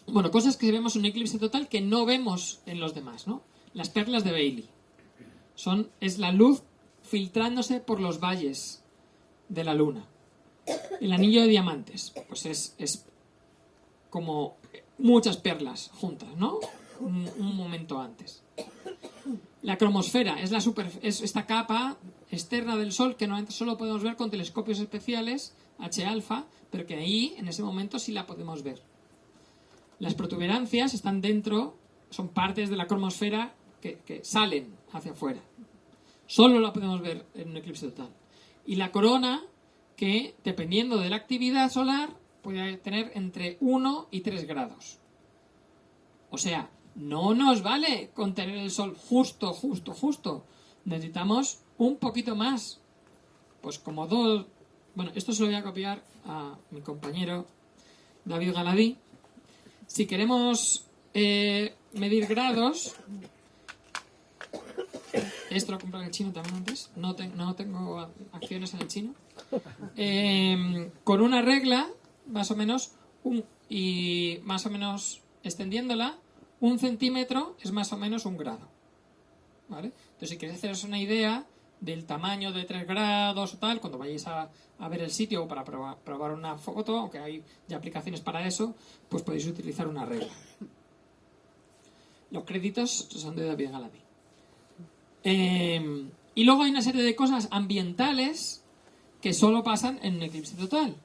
Bueno, cosas que vemos en un eclipse total que no vemos en los demás, ¿no? Las perlas de Bailey. Es la luz filtrándose por los valles de la luna. El anillo de diamantes, pues es como muchas perlas juntas, ¿no? Un momento antes. La cromosfera es esta capa externa del Sol que normalmente solo podemos ver con telescopios especiales H-alfa, pero que ahí, en ese momento, sí la podemos ver. Las protuberancias están dentro, son partes de la cromosfera que salen hacia afuera. Solo la podemos ver en un eclipse total. Y la corona, que dependiendo de la actividad solar, puede tener entre 1 y 3 grados. O sea, no nos vale con tener el Sol justo. Necesitamos un poquito más. Pues como 2... Bueno, esto se lo voy a copiar a mi compañero David Galadí. Si queremos medir grados... Esto lo he comprado en el chino también antes. No tengo acciones en el chino. Con una regla, más o menos, extendiéndola, 1 centímetro es más o menos 1 grado. ¿Vale? Entonces, si queréis haceros una idea del tamaño de 3 grados o tal, cuando vayáis a ver el sitio o para probar una foto, aunque hay ya aplicaciones para eso, pues podéis utilizar una regla. Los créditos son de David Galadí. Y luego hay una serie de cosas ambientales que solo pasan en un eclipse total,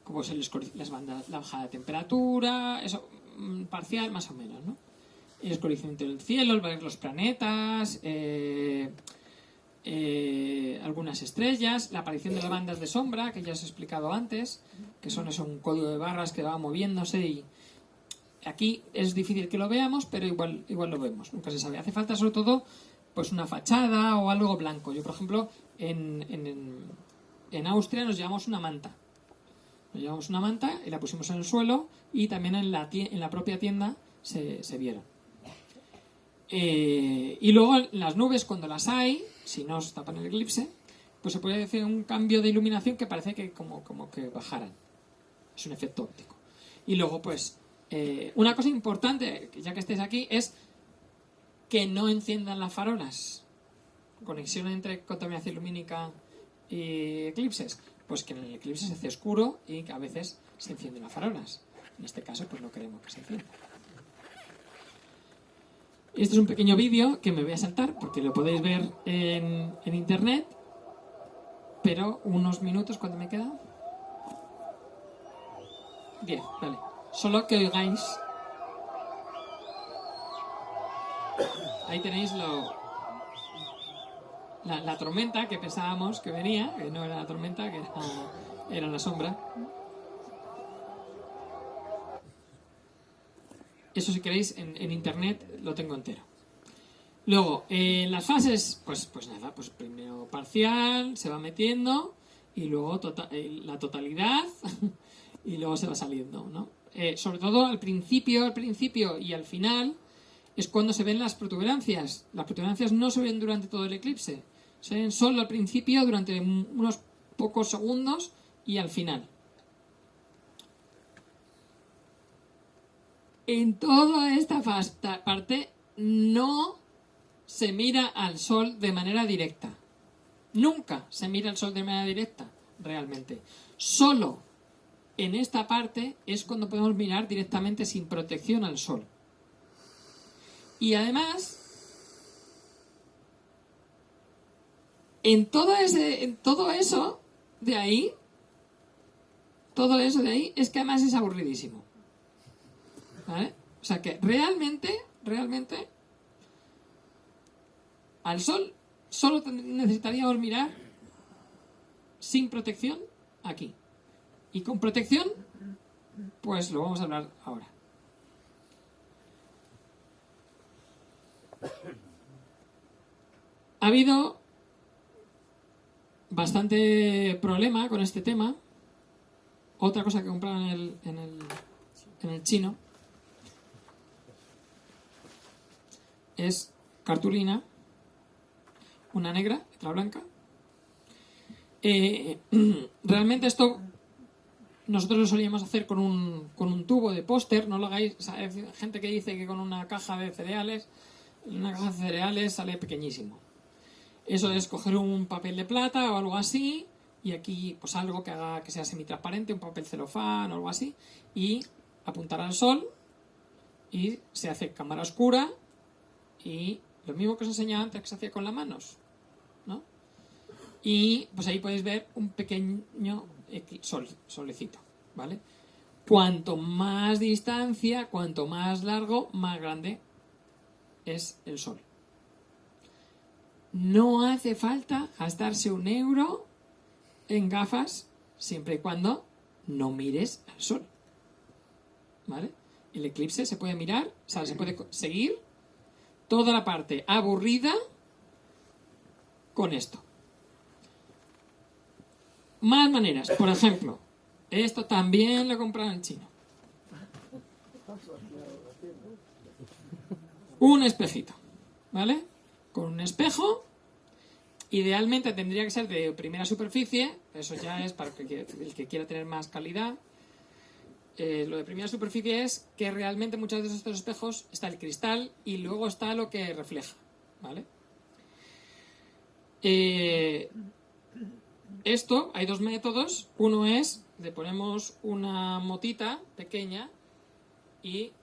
como las bandas, la bajada de temperatura, eso parcial más o menos, ¿no? El oscurecimiento del cielo, el ver los planetas, algunas estrellas, la aparición de las bandas de sombra que ya os he explicado antes, que son un código de barras que va moviéndose y aquí es difícil que lo veamos, pero igual lo vemos, nunca se sabe. Hace falta sobre todo pues una fachada o algo blanco. Yo, por ejemplo, en Austria nos llevamos una manta. Nos llevamos una manta y la pusimos en el suelo y también en la propia tienda se vieron. Y luego las nubes, cuando las hay, si no se tapan el eclipse, pues se puede hacer un cambio de iluminación que parece que como que bajaran. Es un efecto óptico. Y luego, pues, una cosa importante, ya que estéis aquí, es que no enciendan las farolas. Conexión entre contaminación lumínica y eclipses. Pues que en el eclipse se hace oscuro y que a veces se encienden las farolas. En este caso, pues no queremos que se encienda. Este es un pequeño vídeo que me voy a saltar porque lo podéis ver en internet. Pero unos minutos, ¿cuánto me queda? 10, vale. Solo que oigáis. Ahí tenéis la tormenta que pensábamos que venía, que no era la tormenta, que era la sombra. Eso, si queréis, en internet lo tengo entero. Luego, en las fases, pues nada, pues primero parcial, se va metiendo, y luego la totalidad, y luego se va saliendo, ¿no? Sobre todo al principio y al final es cuando se ven las protuberancias. Las protuberancias no se ven durante todo el eclipse, se ven solo al principio, durante unos pocos segundos y al final. En toda esta parte no se mira al Sol de manera directa. Nunca se mira al Sol de manera directa, realmente. Solo en esta parte es cuando podemos mirar directamente sin protección al Sol. Y además, en todo eso de ahí es que además es aburridísimo. ¿Vale? O sea que realmente al Sol solo necesitaríamos mirar sin protección aquí. Y con protección, pues lo vamos a hablar ahora. Ha habido bastante problema con este tema. Otra cosa que compraron en el chino es cartulina una negra, otra blanca. Realmente esto nosotros lo solíamos hacer con un tubo de póster, no lo hagáis. O sea, hay gente que dice que con una caja de cereales sale pequeñísimo. Eso es coger un papel de plata o algo así, y aquí pues algo que haga que sea semitransparente, un papel celofán o algo así, y apuntar al sol, y se hace cámara oscura, y lo mismo que os enseñaba antes que se hacía con las manos, ¿no? Y pues ahí podéis ver un pequeño solecito, ¿vale? Cuanto más distancia, cuanto más largo, más grande es el sol. No hace falta gastarse €1 en gafas siempre y cuando no mires al sol, ¿vale? El eclipse se puede mirar, o sea, se puede seguir toda la parte aburrida con esto. Más maneras, por ejemplo, esto también lo compraron en chino. Un espejito, ¿vale? Con un espejo, idealmente tendría que ser de primera superficie, eso ya es para el que quiera tener más calidad. Lo de primera superficie es que realmente muchas veces estos espejos está el cristal y luego está lo que refleja, ¿vale? Esto, hay dos métodos. Uno es, le ponemos una motita pequeña y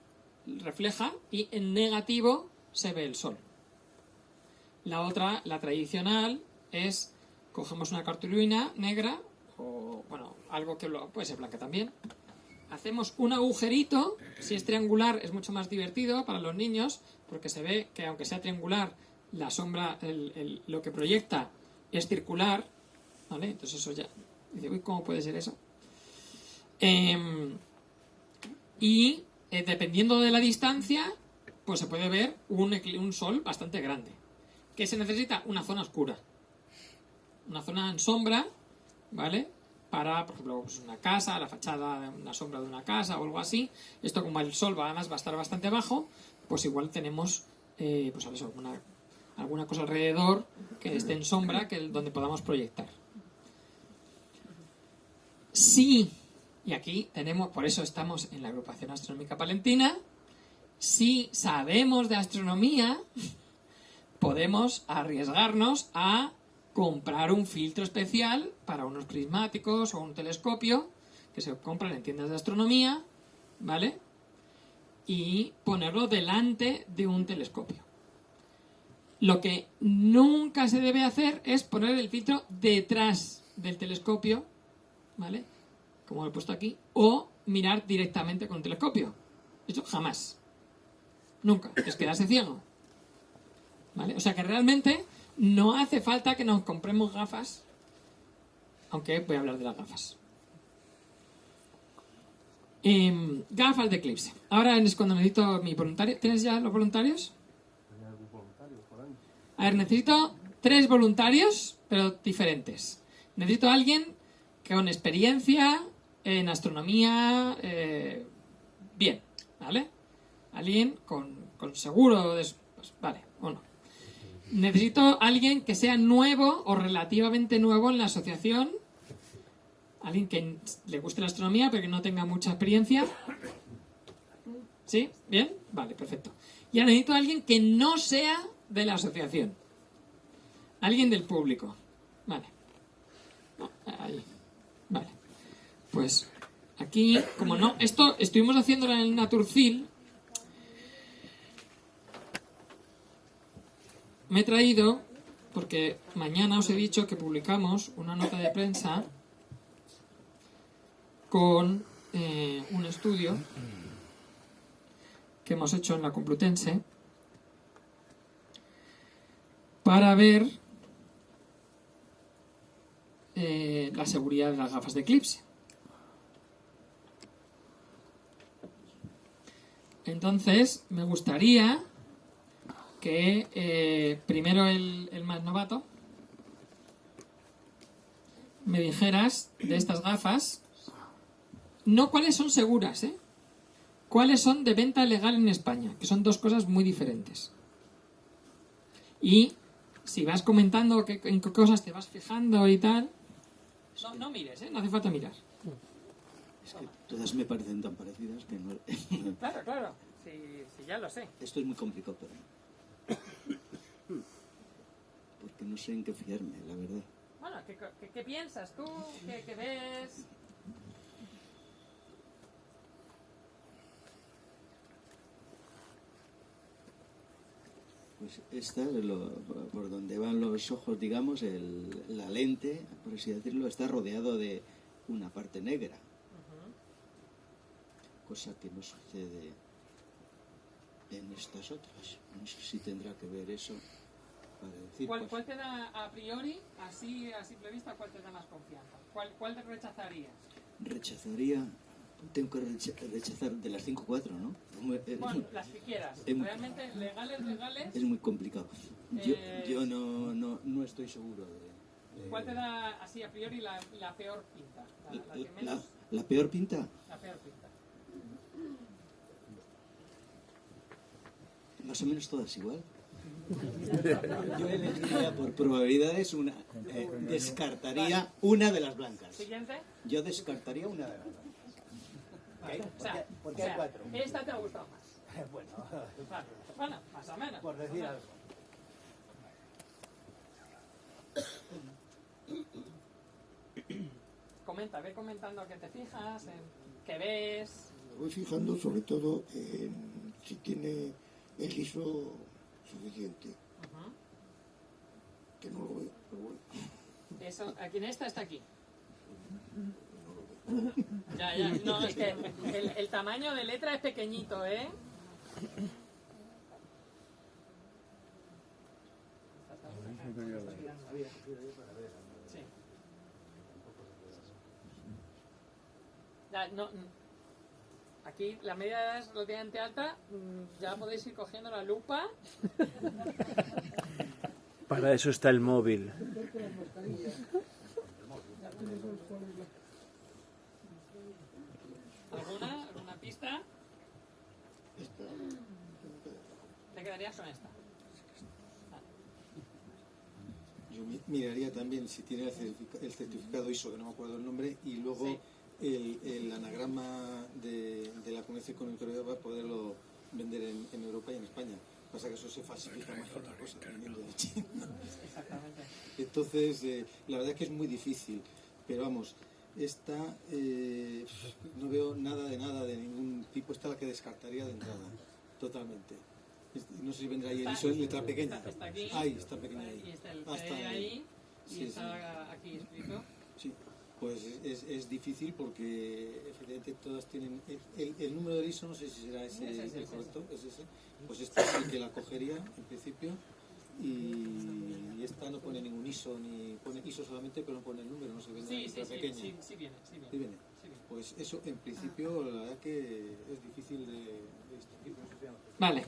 refleja, y en negativo se ve el sol. La otra, la tradicional, es cogemos una cartulina negra, o bueno, algo que puede ser blanca también. Hacemos un agujerito, si es triangular es mucho más divertido para los niños, porque se ve que aunque sea triangular, la sombra, lo que proyecta es circular, ¿vale? Entonces eso ya, dice, uy, ¿cómo puede ser eso? Dependiendo de la distancia, pues se puede ver un sol bastante grande. ¿Qué se necesita? Una zona oscura, una zona en sombra, ¿vale? Para, por ejemplo, pues una casa, la fachada, una sombra de una casa o algo así. Esto, como el sol además va a estar bastante bajo, pues igual tenemos pues eso, alguna cosa alrededor que esté en sombra, donde podamos proyectar. Sí, y aquí tenemos, por eso estamos en la Agrupación Astronómica Palentina, si sabemos de astronomía, podemos arriesgarnos a comprar un filtro especial para unos prismáticos o un telescopio que se compran en tiendas de astronomía, ¿vale? Y ponerlo delante de un telescopio. Lo que nunca se debe hacer es poner el filtro detrás del telescopio, ¿vale? Como lo he puesto aquí, o mirar directamente con el telescopio. Eso jamás. Nunca. Es quedarse ciego, ¿vale? O sea que realmente no hace falta que nos compremos gafas, aunque voy a hablar de las gafas. Gafas de eclipse. Ahora es cuando necesito mi voluntario. ¿Tienes ya los voluntarios? ¿Hay algún voluntario por ahí? A ver, necesito 3 voluntarios, pero diferentes. Necesito a alguien con experiencia en astronomía, bien, ¿vale? Alguien con seguro, pues, vale, o no. Necesito a alguien que sea nuevo o relativamente nuevo en la asociación. Alguien que le guste la astronomía pero que no tenga mucha experiencia. ¿Sí? ¿Bien? Vale, perfecto. Y ahora necesito a alguien que no sea de la asociación. Alguien del público. Vale. No, ahí. Vale. Pues aquí, como no, esto estuvimos haciéndolo en el Naturcil. Me he traído, porque mañana os he dicho que publicamos una nota de prensa con un estudio que hemos hecho en la Complutense para ver la seguridad de las gafas de eclipse. Entonces, me gustaría que primero el más novato me dijeras de estas gafas, no cuáles son seguras, cuáles son de venta legal en España, que son 2 cosas muy diferentes. Y si vas comentando en qué cosas te vas fijando y tal, no mires, no hace falta mirar.
Es que todas me parecen tan parecidas que no...
Claro, sí, ya lo sé.
Esto es muy complicado para mí. Porque no sé en qué fiarme, la verdad.
Bueno, ¿qué piensas tú? ¿Qué ves?
Pues esta es por donde van los ojos, digamos, la lente, por así decirlo, está rodeado de una parte negra. Cosa que no sucede en estas otras. No sé si tendrá que ver eso para decir...
¿Cuál te da a priori, así a simple vista, cuál te da más confianza? ¿Cuál te rechazarías?
Rechazaría... Tengo que rechazar de las 5 4, ¿no?
Bueno, las que quieras. Realmente, legales...
Es muy complicado. Yo no estoy seguro de...
¿Cuál te da, así a priori, la peor pinta? ¿La que menos?
¿La peor pinta?
La peor pinta.
Más o menos todas igual. Yo elegiría por probabilidades descartaría una de las blancas.
¿Siguiente?
Yo descartaría una de las blancas.
¿Por qué hay 4?
Esta te ha gustado más. Bueno, más o menos.
Por decir algo.
Ve comentando qué te fijas, en qué ves.
Me voy fijando sobre todo en si tiene el ISO suficiente. Que no lo veo, pero bueno.
Eso, aquí en esta está aquí. Ya, no, es que el tamaño de letra es pequeñito, ¿eh? Sí. Ya, no, aquí la media de edad es relativamente alta, ya podéis ir cogiendo la lupa.
Para eso está el móvil.
¿Alguna pista? ¿Te quedarías con esta?
Yo miraría también si tiene el certificado ISO, que no me acuerdo el nombre, y luego
Sí.
el anagrama de la Convención Económica para poderlo vender en Europa y en España. Pasa que eso se falsifica más que otra cosa, viniendo de China.
Exactamente.
Entonces, la verdad es que es muy difícil, pero vamos, esta no veo nada de ningún tipo. Esta es la que descartaría de entrada, totalmente. No sé si vendrá ahí el ISO en letra pequeña.
Está aquí.
Ahí, está pequeña ahí.
Y está el
Ah, está
T ahí, y
Sí,
está aquí escrito.
Sí, pues es difícil porque efectivamente todas tienen el número del ISO, no sé si será ese el correcto, es ese. Pues este es el que la cogería en principio, y esta no pone ningún ISO, ni pone ISO solamente, pero no pone el número, no se ve
Sí,
letra pequeña.
sí viene.
¿Sí viene? Pues eso en principio la verdad que es difícil de distinguir.
Vale.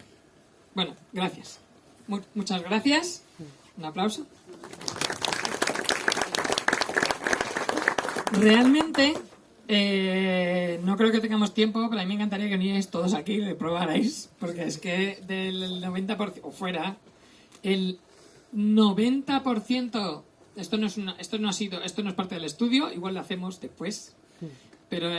Bueno, gracias. Muchas gracias. Un aplauso. Realmente no creo que tengamos tiempo, pero a mí me encantaría que vinierais todos aquí y le probarais, porque es que del 90% o fuera, el 90%, esto no es parte del estudio, igual lo hacemos después, pero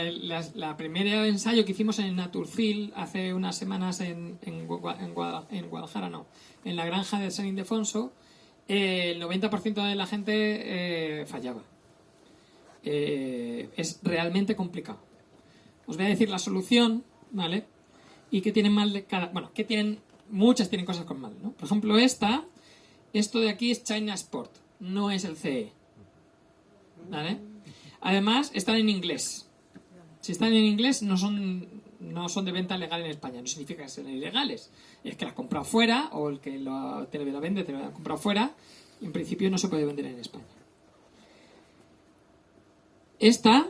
la primera ensayo que hicimos en Naturfil hace unas semanas en Guadalajara, no, en la granja de San Ildefonso, el 90% de la gente fallaba. Es realmente complicado. Os voy a decir la solución, ¿vale? Y qué tienen mal de cada... Bueno, muchas tienen cosas con mal, ¿no? Por ejemplo, esto de aquí es China Sport, no es el CE, ¿vale? Además, están en inglés. Si están en inglés, no son de venta legal en España. No significa que sean ilegales. Es que las has comprado fuera, o el que te lo vende te lo ha comprado fuera, y en principio no se puede vender en España. Esta,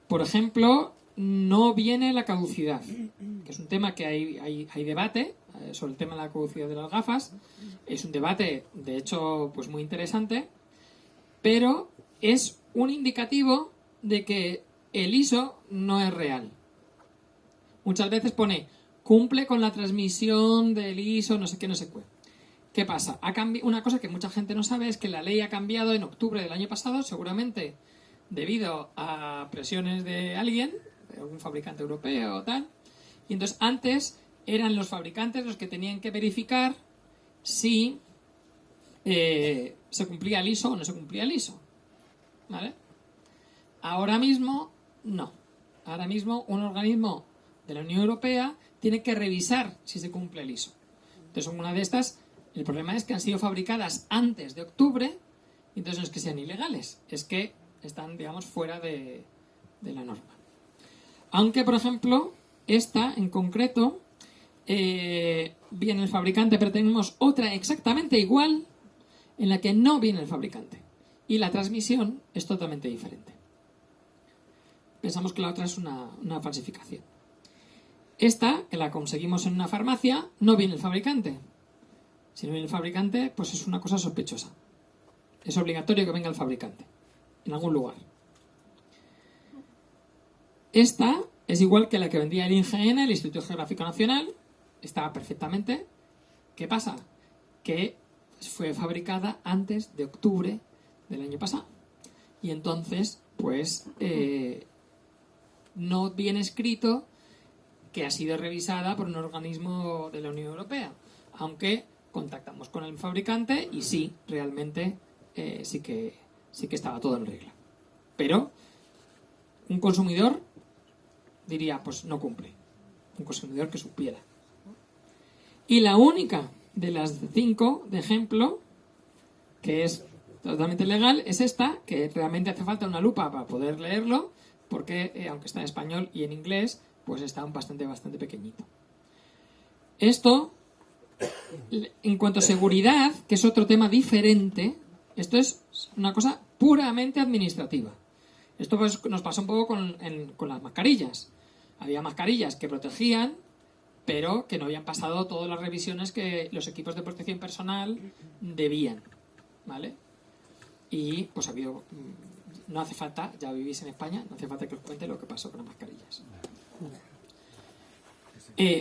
por ejemplo, no viene la caducidad, que es un tema que hay debate sobre el tema de la caducidad de las gafas. Es un debate, de hecho, pues muy interesante, pero es un indicativo de que el ISO no es real. Muchas veces pone cumple con la transmisión del ISO, no sé qué, no sé qué. ¿qué pasa? Una cosa que mucha gente no sabe es que la ley ha cambiado en octubre del año pasado, seguramente debido a presiones de alguien, de algún fabricante europeo o tal. Y entonces antes eran los fabricantes los que tenían que verificar si se cumplía el ISO o no se cumplía el ISO. ¿Vale? Ahora mismo no. Ahora mismo un organismo de la Unión Europea tiene que revisar si se cumple el ISO. Entonces, una de estas, el problema es que han sido fabricadas antes de octubre, y entonces no es que sean ilegales, es que están, digamos, fuera de la norma. Aunque, por ejemplo, esta en concreto viene el fabricante, pero tenemos otra exactamente igual en la que no viene el fabricante. Y la transmisión es totalmente diferente. Pensamos que la otra es una falsificación. Esta, que la conseguimos en una farmacia, no viene el fabricante. Si no viene el fabricante, pues es una cosa sospechosa. Es obligatorio que venga el fabricante, en algún lugar. Esta es igual que la que vendía el IGN, el Instituto Geográfico Nacional. Estaba perfectamente. ¿Qué pasa? Que fue fabricada antes de octubre del año pasado. Y entonces, pues, no viene escrito que ha sido revisada por un organismo de la Unión Europea, aunque contactamos con el fabricante y sí, realmente sí que estaba todo en regla. Pero un consumidor diría, pues no cumple. Un consumidor que supiera. Y la única de las 5 de ejemplo que es totalmente legal es esta, que realmente hace falta una lupa para poder leerlo, porque aunque está en español y en inglés, pues está bastante pequeñito. Esto, en cuanto a seguridad, que es otro tema diferente, esto es una cosa puramente administrativa. Esto pues nos pasó un poco con las mascarillas. Había mascarillas que protegían, pero que no habían pasado todas las revisiones que los equipos de protección personal debían, ¿vale? Y pues ha habido... No hace falta, ya vivís en España, no hace falta que os cuente lo que pasó con las mascarillas.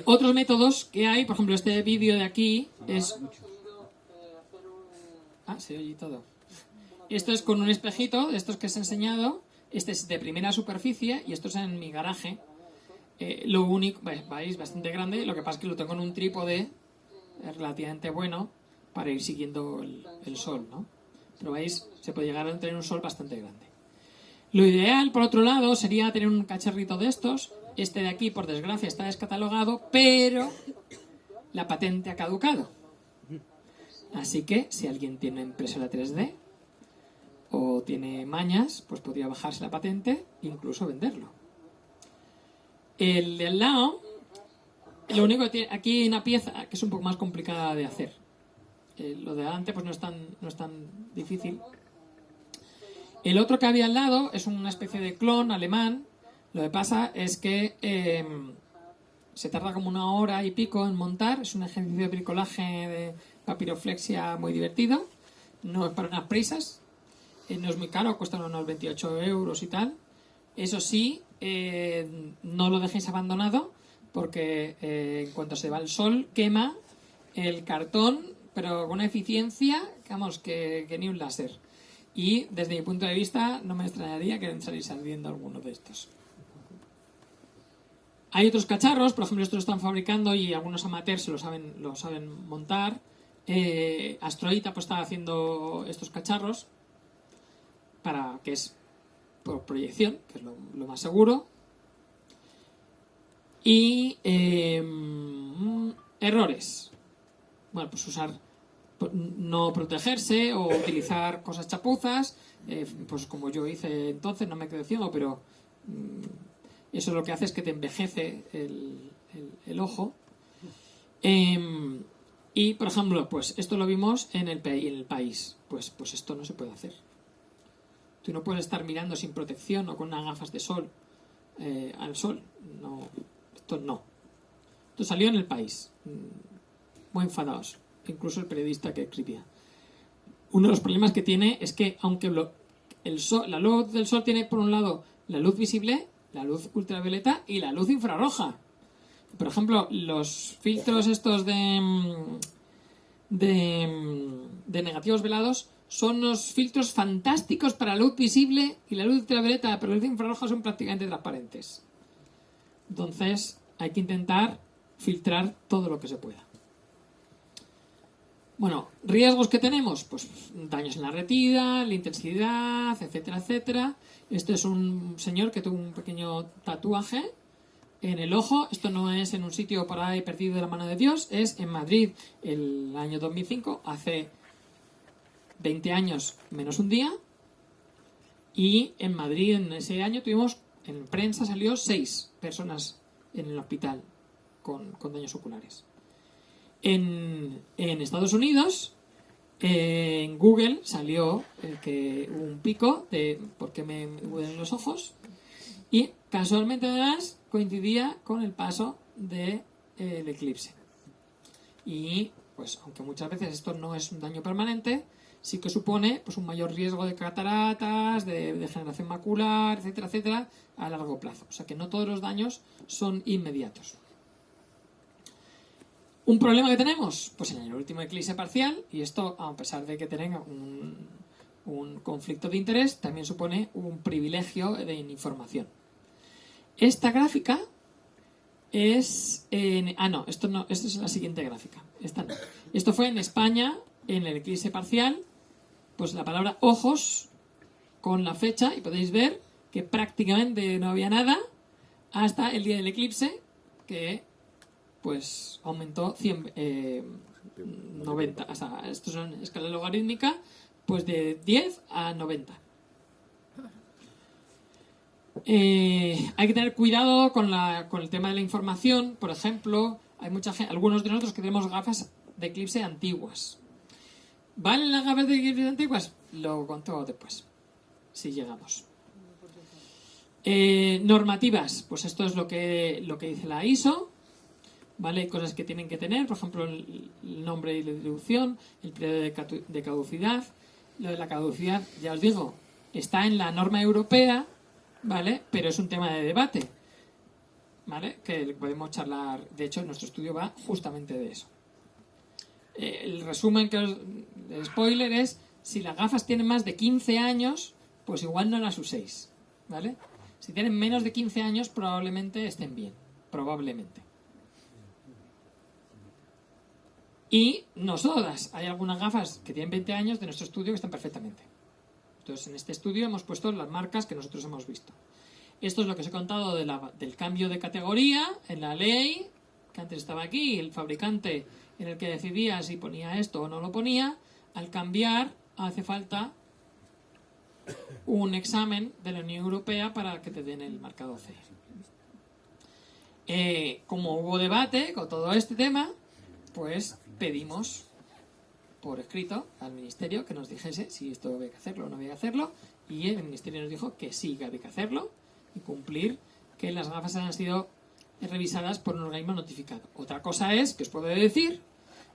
Otros métodos que hay, por ejemplo, este vídeo de aquí es... se oye todo. Esto es con un espejito, de estos que os he enseñado. Este es de primera superficie y esto es en mi garaje. Lo único, veis, bastante grande, lo que pasa es que lo tengo en un trípode relativamente bueno para ir siguiendo el sol, ¿no? Pero veis, se puede llegar a tener un sol bastante grande. Lo ideal, por otro lado, sería tener un cacharrito de estos. Este de aquí, por desgracia, está descatalogado, pero la patente ha caducado. Así que, si alguien tiene impresora 3D o tiene mañas, pues podría bajarse la patente e incluso venderlo. El de al lado, lo único que tiene, aquí hay una pieza que es un poco más complicada de hacer. Lo de adelante pues no es tan difícil. El otro que había al lado es una especie de clon alemán. Lo que pasa es que se tarda como 1 hora y pico en montar. Es un ejercicio de bricolaje de papiroflexia muy divertido. No es para unas prisas. No es muy caro, cuesta unos 28 euros y tal. Eso sí, no lo dejéis abandonado porque en cuanto se va el sol quema el cartón, pero con una eficiencia, vamos, que ni un láser. Y desde mi punto de vista no me extrañaría que saliese ardiendo alguno de estos. Hay otros cacharros, por ejemplo, estos lo están fabricando y algunos amateurs lo saben montar. Astroita pues está haciendo estos cacharros para que es por proyección, que es lo más seguro. Y errores. Bueno, pues no protegerse o utilizar cosas chapuzas, pues como yo hice entonces, no me quedé ciego, pero eso lo que hace es que te envejece el ojo. Y por ejemplo, pues esto lo vimos en el país, pues esto no se puede hacer. Tú no puedes estar mirando sin protección o con unas gafas de sol al sol. No, esto no. Esto salió en el país, muy enfadados. Incluso el periodista que escribía. Uno de los problemas que tiene es que aunque la luz del sol tiene por un lado la luz visible, la luz ultravioleta y la luz infrarroja. Por ejemplo, los filtros estos de de negativos velados son unos filtros fantásticos para la luz visible, y la luz ultravioleta, pero la luz infrarroja son prácticamente transparentes. Entonces hay que intentar filtrar todo lo que se pueda. Bueno, riesgos que tenemos, pues daños en la retina, la intensidad, etcétera, etcétera. Este es un señor que tuvo un pequeño tatuaje en el ojo. Esto no es en un sitio por ahí perdido de la mano de Dios, es en Madrid el año 2005, hace 20 años menos un día. Y en Madrid en ese año tuvimos, en prensa salió 6 personas en el hospital con daños oculares. En Estados Unidos, en Google salió que hubo un pico de por qué me duelen los ojos, y casualmente además coincidía con el paso del eclipse. Y pues aunque muchas veces esto no es un daño permanente, sí que supone pues un mayor riesgo de cataratas, de degeneración macular, etcétera, etcétera, a largo plazo. O sea que no todos los daños son inmediatos. ¿Un problema que tenemos? Pues en el último eclipse parcial, y esto, a pesar de que tenga un conflicto de interés, también supone un privilegio de información. Esta gráfica es... esto es la siguiente gráfica. Esta no. Esto fue en España, en el eclipse parcial, pues la palabra ojos con la fecha, y podéis ver que prácticamente no había nada hasta el día del eclipse, que pues aumentó 90, o sea, esto es una escala logarítmica, pues de 10 a 90. Hay que tener cuidado con el tema de la información. Por ejemplo, hay mucha gente, algunos de nosotros que tenemos gafas de eclipse antiguas. ¿Valen las gafas de eclipse antiguas? Lo conto después, si llegamos. Normativas, pues esto es lo que dice la ISO. ¿Vale? Hay cosas que tienen que tener, por ejemplo, el nombre y la distribución, el periodo de caducidad. Lo de la caducidad, ya os digo, está en la norma europea, ¿vale? Pero es un tema de debate, ¿vale? Que podemos charlar. De hecho, nuestro estudio va justamente de eso. El resumen el spoiler es: si las gafas tienen más de 15 años, pues igual no las uséis, ¿vale? Si tienen menos de 15 años, probablemente estén bien, probablemente. Y no todas. Hay algunas gafas que tienen 20 años de nuestro estudio que están perfectamente. Entonces, en este estudio hemos puesto las marcas que nosotros hemos visto. Esto es lo que os he contado del cambio de categoría en la ley, que antes estaba aquí, el fabricante en el que decidía si ponía esto o no lo ponía. Al cambiar, hace falta un examen de la Unión Europea para que te den el marcado CE. Como hubo debate con todo este tema, pues pedimos por escrito al Ministerio que nos dijese si esto había que hacerlo o no había que hacerlo, y el Ministerio nos dijo que sí, que había que hacerlo y cumplir que las gafas han sido revisadas por un organismo notificado. Otra cosa es que os puedo decir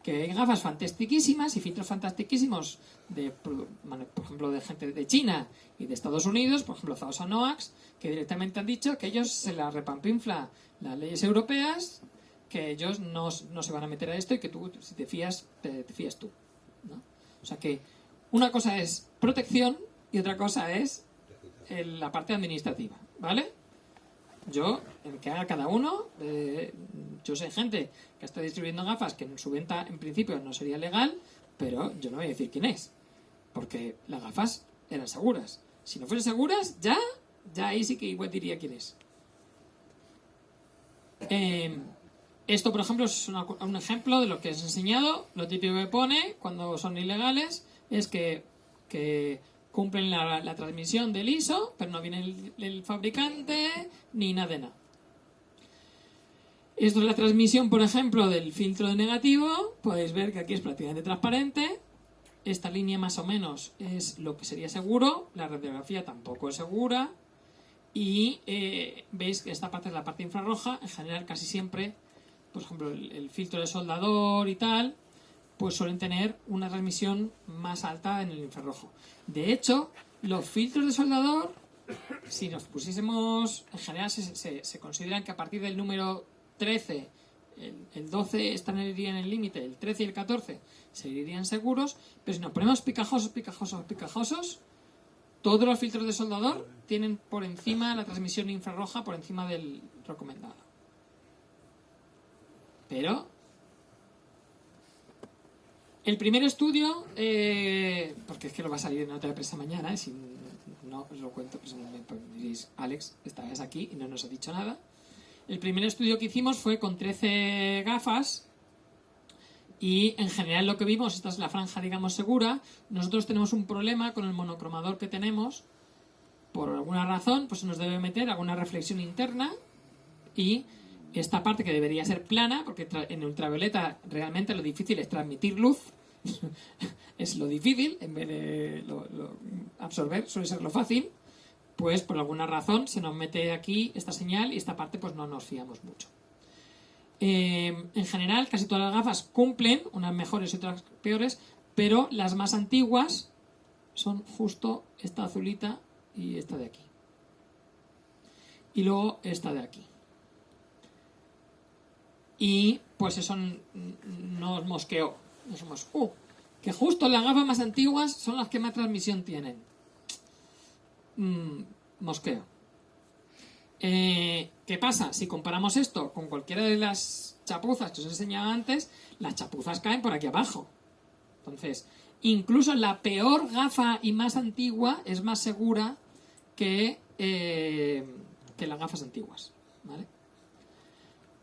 que hay gafas fantastiquísimas y filtros fantastiquísimos por ejemplo, de gente de China y de Estados Unidos, por ejemplo, Zaosa Noax, que directamente han dicho que ellos se la repampinfla las leyes europeas, que ellos no se van a meter a esto y que tú, si te fías, te fías tú, ¿no? O sea que una cosa es protección y otra cosa es la parte administrativa, ¿vale? Yo, el que haga cada uno, yo sé gente que está distribuyendo gafas que en su venta en principio no sería legal, pero yo no voy a decir quién es, porque las gafas eran seguras. Si no fueran seguras, ya ahí sí que igual diría quién es. Esto, por ejemplo, es un ejemplo de lo que os he enseñado. Lo típico que pone cuando son ilegales es que cumplen la transmisión del ISO, pero no viene el fabricante ni nada de nada. Esto es la transmisión, por ejemplo, del filtro de negativo. Podéis ver que aquí es prácticamente transparente. Esta línea más o menos es lo que sería seguro. La radiografía tampoco es segura. Y veis que esta parte es la parte infrarroja. En general, casi siempre, por ejemplo, el filtro de soldador y tal, pues suelen tener una transmisión más alta en el infrarrojo. De hecho, los filtros de soldador, si nos pusiésemos, en general se consideran que a partir del número 13 el 12 estaría en el límite, el 13 y el 14 seguirían seguros, pero si nos ponemos picajosos, todos los filtros de soldador tienen por encima la transmisión infrarroja, por encima del recomendado. Pero el primer estudio, porque es que lo va a salir en nota de prensa mañana, si no os lo cuento personalmente, pues diréis, Alex, estabas aquí y no nos ha dicho nada. El primer estudio que hicimos fue con 13 gafas y en general lo que vimos, esta es la franja, digamos, segura. Nosotros tenemos un problema con el monocromador que tenemos. Por alguna razón, pues se nos debe meter alguna reflexión interna y esta parte que debería ser plana, porque en ultravioleta realmente lo difícil es transmitir luz, es lo difícil, en vez de absorber suele ser lo fácil, pues por alguna razón se nos mete aquí esta señal y esta parte pues no nos fiamos mucho. En general casi todas las gafas cumplen, unas mejores y otras peores, pero las más antiguas son justo esta azulita y esta de aquí. Y luego esta de aquí. Y pues eso nos mosqueó. Nos somos, que justo las gafas más antiguas son las que más transmisión tienen. Mosqueo. ¿Qué pasa? Si comparamos esto con cualquiera de las chapuzas que os he enseñado antes, las chapuzas caen por aquí abajo. Entonces, incluso la peor gafa y más antigua es más segura que las gafas antiguas, ¿vale?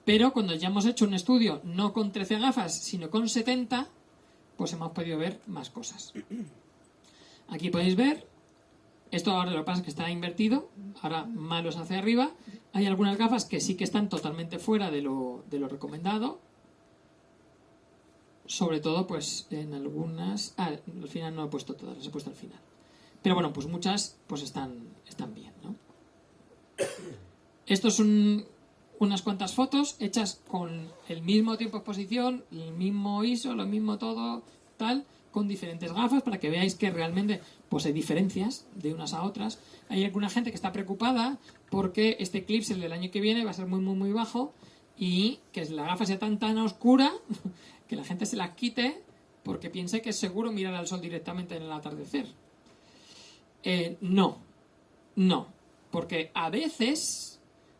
Pero cuando ya hemos hecho un estudio no con 13 gafas, sino con 70, pues hemos podido ver más cosas. Aquí podéis ver, esto ahora lo que pasa es que está invertido, ahora malos hacia arriba. Hay algunas gafas que sí que están totalmente fuera de lo recomendado. Sobre todo, pues en algunas... al final no he puesto todas, las he puesto al final. Pero bueno, pues muchas pues están bien, ¿no? Estos son unas cuantas fotos hechas con el mismo tiempo de exposición, el mismo ISO, lo mismo todo, tal, con diferentes gafas para que veáis que realmente pues hay diferencias de unas a otras. Hay alguna gente que está preocupada porque este eclipse, el del año que viene, va a ser muy bajo y que la gafa sea tan oscura que la gente se las quite porque piense que es seguro mirar al sol directamente en el atardecer. No, porque a veces,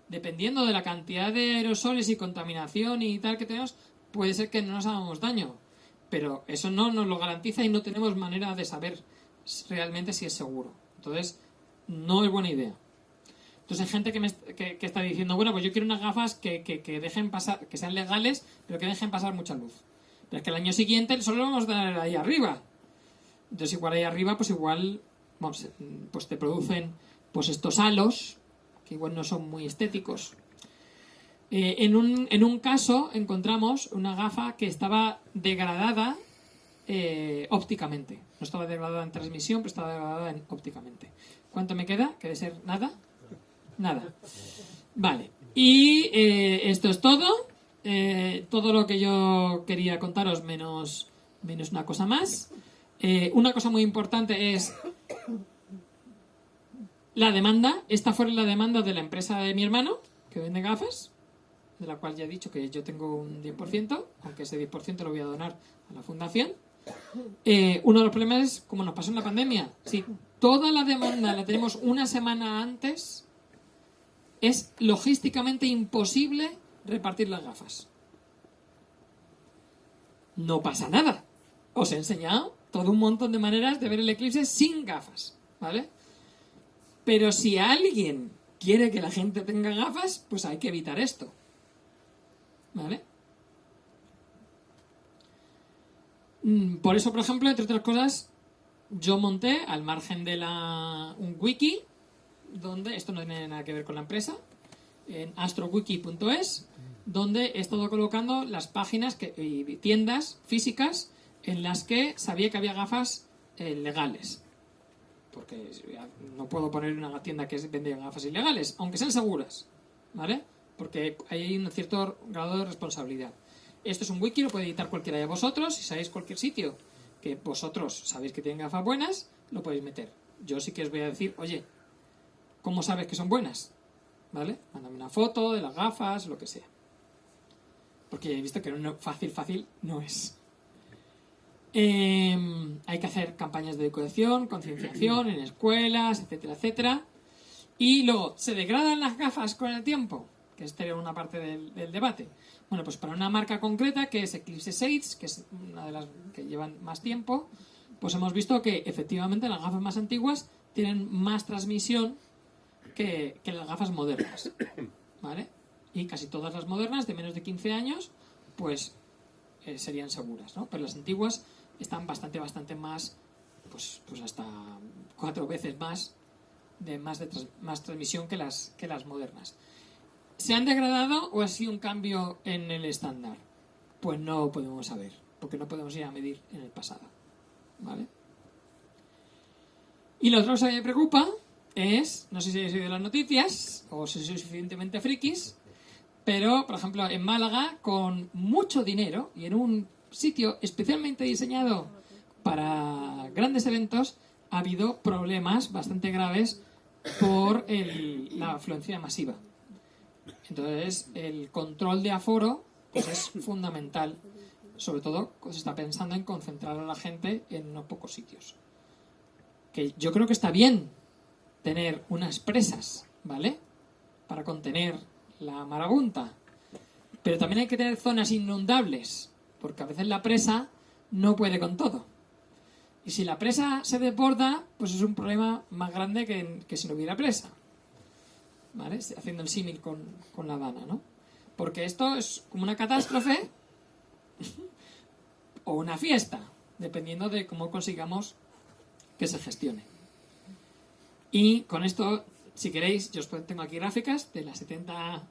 dependiendo de la cantidad de aerosoles y contaminación y tal que tenemos, puede ser que no nos hagamos daño. Pero eso no nos lo garantiza y no tenemos manera de saber realmente si es seguro. Entonces, no es buena idea. Entonces hay gente que está diciendo, bueno, pues yo quiero unas gafas que dejen pasar, que sean legales, pero que dejen pasar mucha luz. Pero es que el año siguiente solo lo vamos a tener ahí arriba. Entonces igual ahí arriba, pues igual, vamos, pues te producen pues estos halos, que igual no son muy estéticos. En un caso encontramos una gafa que estaba degradada ópticamente. No estaba degradada en transmisión, pero estaba degradada ópticamente. ¿Cuánto me queda? ¿Que de ser nada? Nada. Vale. Y esto es todo. Todo lo que yo quería contaros menos una cosa más. Una cosa muy importante es la demanda. Esta fue la demanda de la empresa de mi hermano, que vende gafas, de la cual ya he dicho que yo tengo un 10%, aunque ese 10% lo voy a donar a la fundación. Uno de los problemas es, como nos pasó en la pandemia, si toda la demanda la tenemos una semana antes, es logísticamente imposible repartir las gafas. No pasa nada. Os he enseñado todo un montón de maneras de ver el eclipse sin gafas, ¿vale? Pero si alguien quiere que la gente tenga gafas, pues hay que evitar esto, ¿vale? Por eso, por ejemplo, entre otras cosas, yo monté al margen de un wiki, donde esto no tiene nada que ver con la empresa, en astrowiki.es, donde he estado colocando las páginas y tiendas físicas en las que sabía que había gafas legales. Porque no puedo poner una tienda que vende gafas ilegales, aunque sean seguras, ¿vale? Porque hay un cierto grado de responsabilidad. Esto es un wiki, lo puede editar cualquiera de vosotros. Si sabéis cualquier sitio que vosotros sabéis que tienen gafas buenas, lo podéis meter. Yo sí que os voy a decir, oye, ¿cómo sabes que son buenas? ¿Vale? Mándame una foto de las gafas, lo que sea. porque ya he visto que no, fácil no es. Hay que hacer campañas de educación, concienciación en escuelas, etcétera, etcétera. Y luego, ¿se degradan las gafas con el tiempo? Que esta era una parte del debate. Bueno, pues para una marca concreta, que es Eclipse Shades, que es una de las que llevan más tiempo, pues hemos visto que efectivamente las gafas más antiguas tienen más transmisión que las gafas modernas, ¿vale? Y casi todas las modernas de menos de 15 años, pues serían seguras, ¿no? Pero las antiguas están bastante más, pues hasta 4 veces más más transmisión que las modernas. ¿Se han degradado o ha sido un cambio en el estándar? Pues no podemos saber, porque no podemos ir a medir en el pasado, ¿vale? Y lo otro que me preocupa es, no sé si habéis oído las noticias o si sois suficientemente frikis, pero, por ejemplo, en Málaga, con mucho dinero y en un sitio especialmente diseñado para grandes eventos, ha habido problemas bastante graves por la afluencia masiva. Entonces, el control de aforo pues es fundamental. Sobre todo, se está pensando en concentrar a la gente en unos pocos sitios. Que yo creo que está bien tener unas presas, ¿vale? Para contener la marabunta. Pero también hay que tener zonas inundables, porque a veces la presa no puede con todo. Y si la presa se desborda, pues es un problema más grande que si no hubiera presa, ¿vale? Haciendo el símil con La Habana, ¿no? Porque esto es como una catástrofe o una fiesta, dependiendo de cómo consigamos que se gestione. Y con esto, si queréis, yo os tengo aquí gráficas de las 70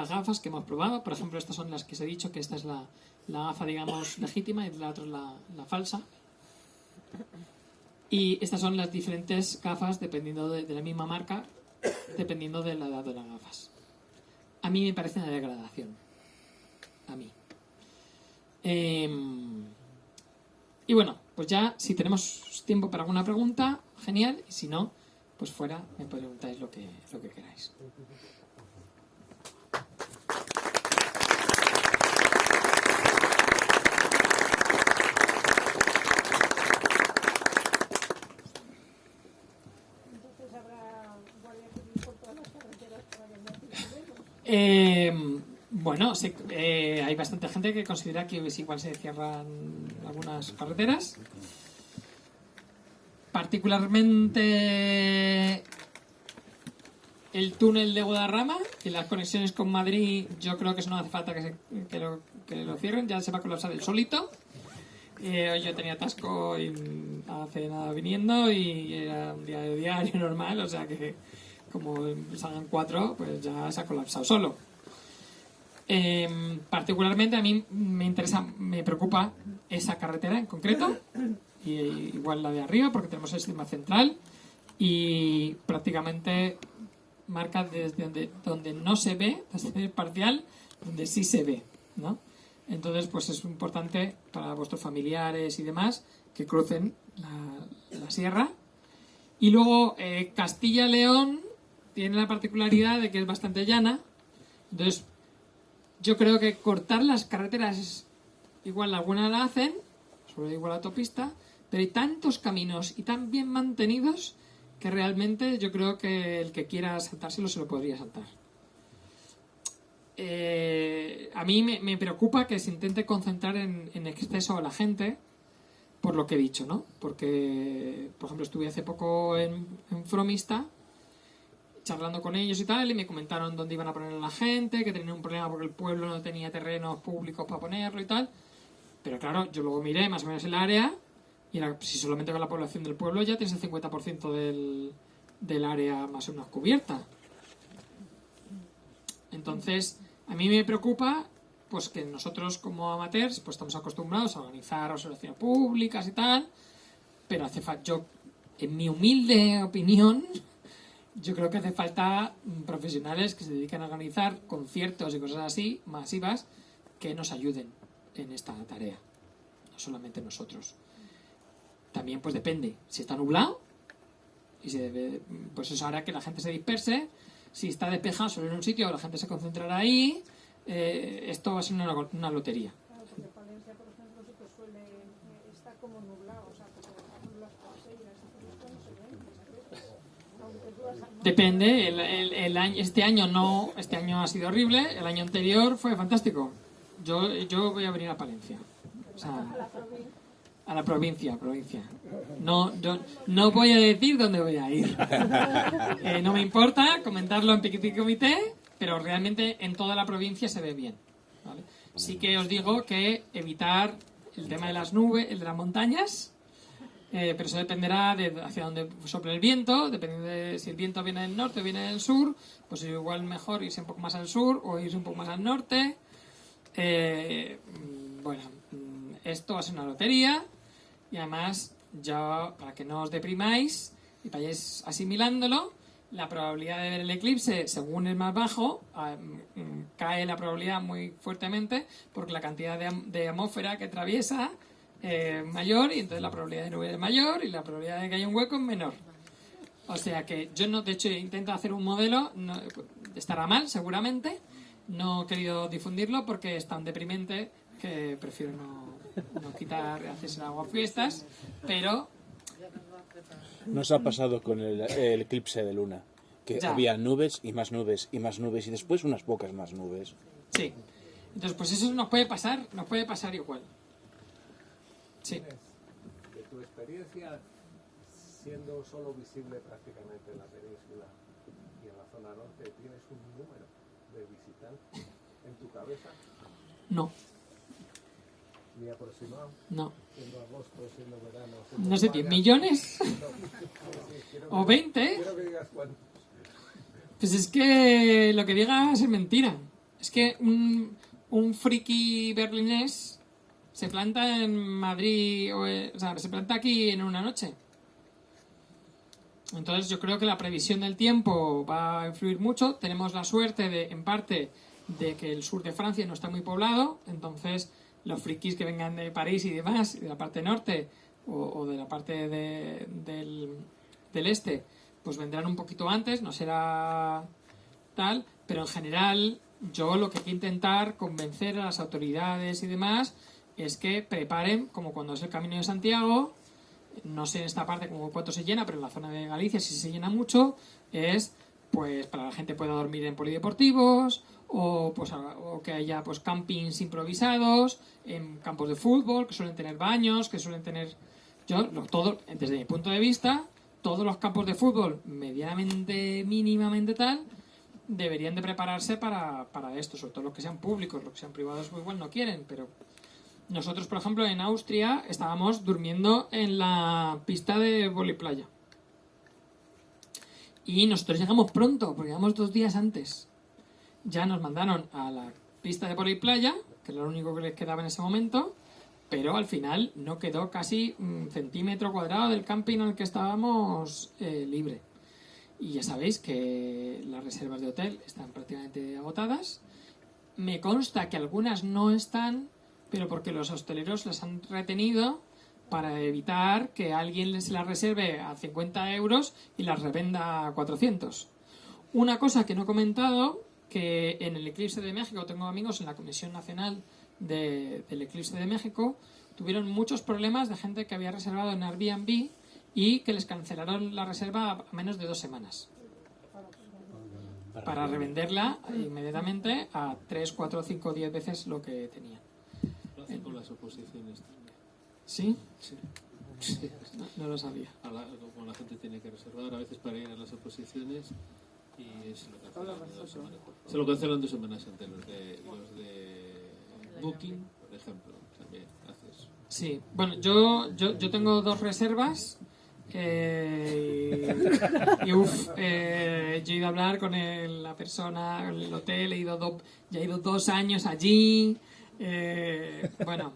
gafas que hemos probado. Por ejemplo, estas son las que os he dicho, que esta es la gafa, digamos, legítima y la otra es la falsa. Y estas son las diferentes gafas dependiendo de la misma marca, dependiendo de la edad de las gafas. A mí me parece una degradación. A mí. Y bueno, pues ya, si tenemos tiempo para alguna pregunta, genial. Y si no, pues fuera, me preguntáis lo que queráis. Bueno, hay bastante gente que considera que igual se cierran algunas carreteras. Particularmente el túnel de Guadarrama y las conexiones con Madrid, yo creo que eso no hace falta que lo cierren, ya se va a colapsar el solito. Hoy yo tenía atasco hace nada viniendo y era un día de diario normal, o sea que como salgan 4, pues ya se ha colapsado solo. Particularmente a mí me preocupa esa carretera en concreto, y igual la de arriba, porque tenemos el sistema central y prácticamente marca desde donde no se ve, desde el parcial, donde sí se ve, ¿no? Entonces, pues es importante para vuestros familiares y demás que crucen la sierra. Y luego Castilla-León tiene la particularidad de que es bastante llana. Entonces, yo creo que cortar las carreteras, igual alguna la hacen, sobre igual la autopista, pero hay tantos caminos y tan bien mantenidos que realmente yo creo que el que quiera saltárselo se lo podría saltar. A mí me preocupa que se intente concentrar en exceso a la gente, por lo que he dicho, ¿no? Porque, por ejemplo, estuve hace poco en Fromista charlando con ellos y tal, y me comentaron dónde iban a poner a la gente, que tenían un problema porque el pueblo no tenía terrenos públicos para ponerlo y tal. Pero claro, yo luego miré más o menos el área y era, si solamente con la población del pueblo ya tienes el 50% del área más o menos cubierta. Entonces, a mí me preocupa pues que nosotros como amateurs pues estamos acostumbrados a organizar observaciones públicas y tal, pero hace falta, yo, en mi humilde opinión, yo creo que hace falta profesionales que se dediquen a organizar conciertos y cosas así, masivas, que nos ayuden en esta tarea. No solamente nosotros. También pues depende. Si está nublado, y pues eso hará que la gente se disperse. Si está despejado solo en un sitio, la gente se concentrará ahí. Esto va a ser una lotería.
Claro, porque Palencia, por ejemplo, sí que suele está como nublado, o sea, porque por ejemplo las parcelas y todo esto no se ven muchas veces. Aunque tú vas a...
Depende, este año ha sido horrible, el año anterior fue fantástico. Yo voy a venir a Palencia. O sea, a la provincia. No, yo no voy a decir dónde voy a ir. No me importa comentarlo en Petit Comité, pero realmente en toda la provincia se ve bien, ¿vale? Sí que os digo que evitar el tema de las nubes, el de las montañas, pero eso dependerá de hacia dónde sople el viento, dependiendo de si el viento viene del norte o viene del sur, pues igual mejor irse un poco más al sur o irse un poco más al norte. Bueno, esto va a ser una lotería y además ya para que no os deprimáis y vayáis asimilándolo, la probabilidad de ver el eclipse según es más bajo, cae la probabilidad muy fuertemente porque la cantidad de atmósfera que atraviesa es mayor y entonces la probabilidad de nube es mayor y la probabilidad de que haya un hueco es menor. O sea que yo no, de hecho intento hacer un modelo, estará mal seguramente, no he querido difundirlo porque es tan deprimente que prefiero no quitar hacerse aguafiestas, pero
Nos ha pasado con el eclipse de luna, que
Ya.
había nubes y más nubes y más nubes y después unas pocas más nubes.
sí. Entonces pues eso nos puede pasar igual. Sí.
De tu experiencia, siendo solo visible prácticamente en la península y en la zona norte, ¿tienes un número de visitantes en tu cabeza?
No,
Ni aproximado,
no.
siendo agosto, siendo verano. Siendo
No sé,
España?
10 millones
Quiero
o
que-
20.
Quiero que digas cuántos.
Pues es que lo que digas es mentira. Es que un friki berlinés se planta en Madrid, o sea, se planta aquí en una noche. Entonces yo creo que la previsión del tiempo va a influir mucho. Tenemos la suerte de, en parte, de que el sur de Francia no está muy poblado, entonces los frikis que vengan de París y demás, y de la parte norte o de la parte del este, pues vendrán un poquito antes, no será tal, pero en general yo lo que hay que intentar convencer a las autoridades y demás es que preparen, como cuando es el Camino de Santiago, no sé en esta parte como cuánto se llena, pero en la zona de Galicia sí se llena mucho, es pues para que la gente pueda dormir en polideportivos o pues o que haya pues campings improvisados en campos de fútbol que suelen tener baños, que suelen tener todo desde mi punto de vista todos los campos de fútbol medianamente mínimamente tal deberían de prepararse para esto, sobre todo los que sean públicos, los que sean privados pues igual no quieren, pero nosotros por ejemplo en Austria estábamos durmiendo en la pista de voliplaya y nosotros llegamos pronto porque llegamos 2 días antes. Ya nos mandaron a la pista de voliplaya, que era lo único que les quedaba en ese momento, pero al final no quedó casi un centímetro cuadrado del camping en el que estábamos libre. Y ya sabéis que las reservas de hotel están prácticamente agotadas. Me consta que algunas no están, pero porque los hosteleros las han retenido para evitar que alguien les las reserve a 50 euros y las revenda a 400. Una cosa que no he comentado, que en el Eclipse de México, tengo amigos en la Comisión Nacional del Eclipse de México, tuvieron muchos problemas de gente que había reservado en Airbnb y que les cancelaron la reserva a menos de 2 semanas. Para revenderla inmediatamente a 3, 4, 5, 10 veces lo que tenían.
Lo hacen con las oposiciones también.
¿Sí?
Sí.
No lo sabía.
Como la gente tiene que reservar a veces para ir a las oposiciones y se lo cancelan 2 semanas antes. Los de Booking, por ejemplo, también hace eso.
Sí, bueno, yo tengo 2 reservas y yo he ido a hablar con la persona, el hotel, ya he ido 2 años allí, bueno,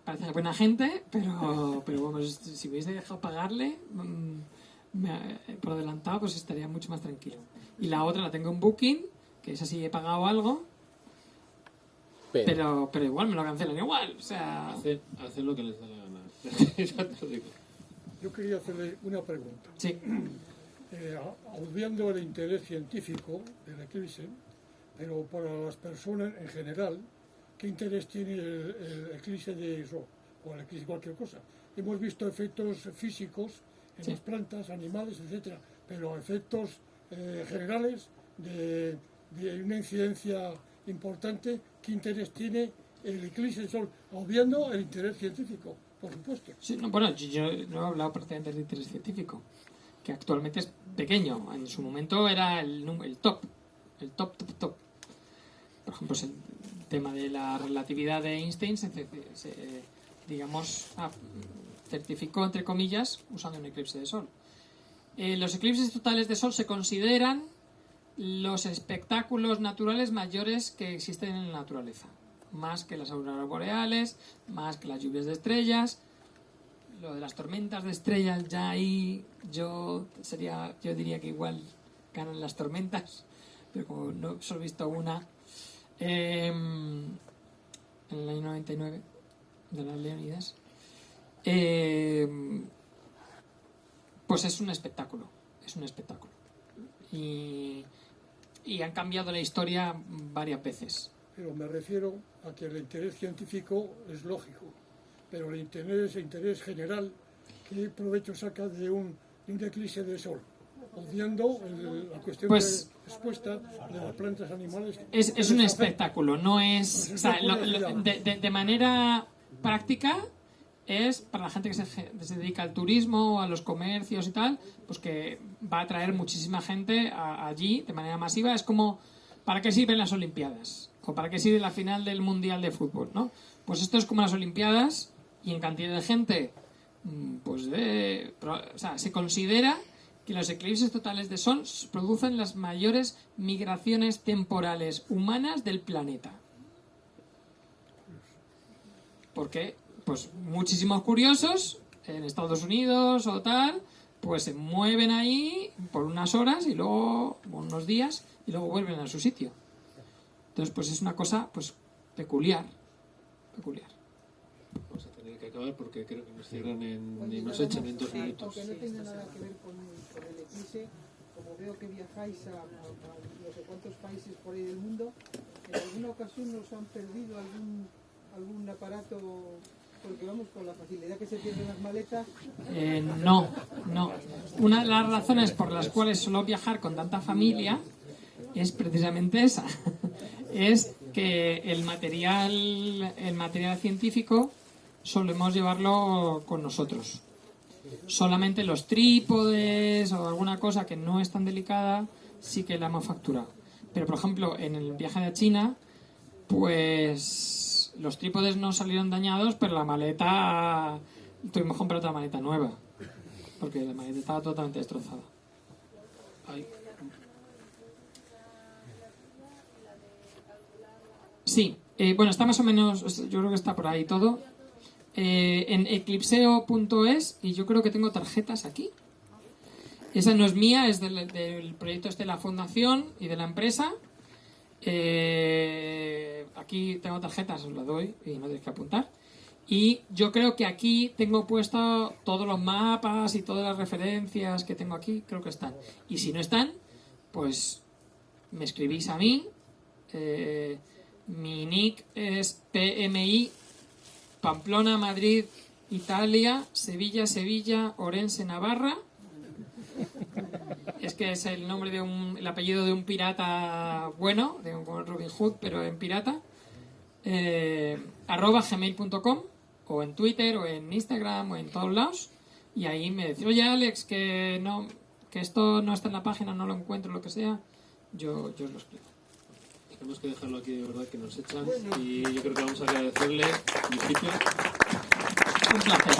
parece buena gente, pero bueno, si hubiese dejado pagarle por adelantado, pues estaría mucho más tranquilo. Y la otra la tengo en Booking, que esa sí he pagado algo, pero igual me lo cancelan igual, o sea...
Hacen lo que les da la gana. Ya te lo digo.
Yo quería hacerle una pregunta.
Sí.
obviando el interés científico del eclipse, pero para las personas en general, ¿qué interés tiene el eclipse de sol o el eclipse de cualquier cosa? Hemos visto efectos físicos en las plantas, animales, etcétera, pero efectos generales de una incidencia importante. ¿Qué interés tiene el eclipse de sol? Obviando el interés científico, por supuesto.
Sí, no, bueno, yo no he hablado prácticamente del interés científico, que actualmente es pequeño. En su momento era el top. Por ejemplo, el tema de la relatividad de Einstein se certificó, entre comillas, usando un eclipse de sol. Los eclipses totales de sol se consideran los espectáculos naturales mayores que existen en la naturaleza, más que las auroras boreales, más que las lluvias de estrellas. Lo de las tormentas de estrellas, ya ahí yo diría que igual ganan las tormentas, pero como no solo he visto una en el año 99 de las Leónidas, pues es un espectáculo, y han cambiado la historia varias veces.
Pero me refiero a que el interés científico es lógico, pero el interés general, ¿qué provecho saca de un eclipse de sol? Obviando la cuestión expuesta de las plantas, animales.
Es un espectáculo, no es... O sea, de manera práctica es para la gente que se dedica al turismo, a los comercios y tal, pues que va a atraer muchísima gente allí de manera masiva. Es como, ¿para qué sirven las Olimpiadas? ¿O para qué sirve la final del Mundial de Fútbol, no? Pues esto es como las Olimpiadas, y en cantidad de gente, pues se considera que los eclipses totales de sol producen las mayores migraciones temporales humanas del planeta. Porque pues muchísimos curiosos en Estados Unidos o tal, pues se mueven ahí por unas horas y luego unos días y luego vuelven a su sitio. Entonces pues es una cosa pues peculiar.
Vamos a tener que acabar porque creo que nos cierran y nos echan en 2 minutos.
Aunque no tenga nada que ver con el eclipse, como veo que viajáis a no sé cuántos países por ahí del mundo, ¿en alguna ocasión nos han perdido algún aparato? Porque vamos, con la facilidad que se pierden las maletas.
No. Una de las razones por las cuales suelo viajar con tanta familia es precisamente esa. Es que el material científico solemos llevarlo con nosotros. Solamente los trípodes o alguna cosa que no es tan delicada sí que la hemos facturado. Pero, por ejemplo, en el viaje a China, pues los trípodes no salieron dañados, pero la maleta, tuvimos que comprar otra maleta nueva, porque la maleta estaba totalmente destrozada. Ay. Sí, bueno, está más o menos, yo creo que está por ahí todo. En eclipseo.es, y yo creo que tengo tarjetas aquí. Esa no es mía, es del proyecto de la fundación y de la empresa. Aquí tengo tarjetas, os las doy y no tenéis que apuntar. Y yo creo que aquí tengo puesto todos los mapas y todas las referencias que tengo aquí, creo que están. Y si no están, pues me escribís a mí. Mi nick es PMI Pamplona, Madrid, Italia, Sevilla, Orense, Navarra. Es que es el nombre el apellido de un pirata bueno, de un Robin Hood, pero en pirata. @gmail.com, o en Twitter, o en Instagram, o en todos lados. Y ahí me decís, oye Alex, que esto no está en la página, no lo encuentro, lo que sea. Yo os lo explico.
Tenemos que dejarlo aquí, de verdad, que nos echan. Y yo creo que vamos a agradecerle, en principio.
Un placer.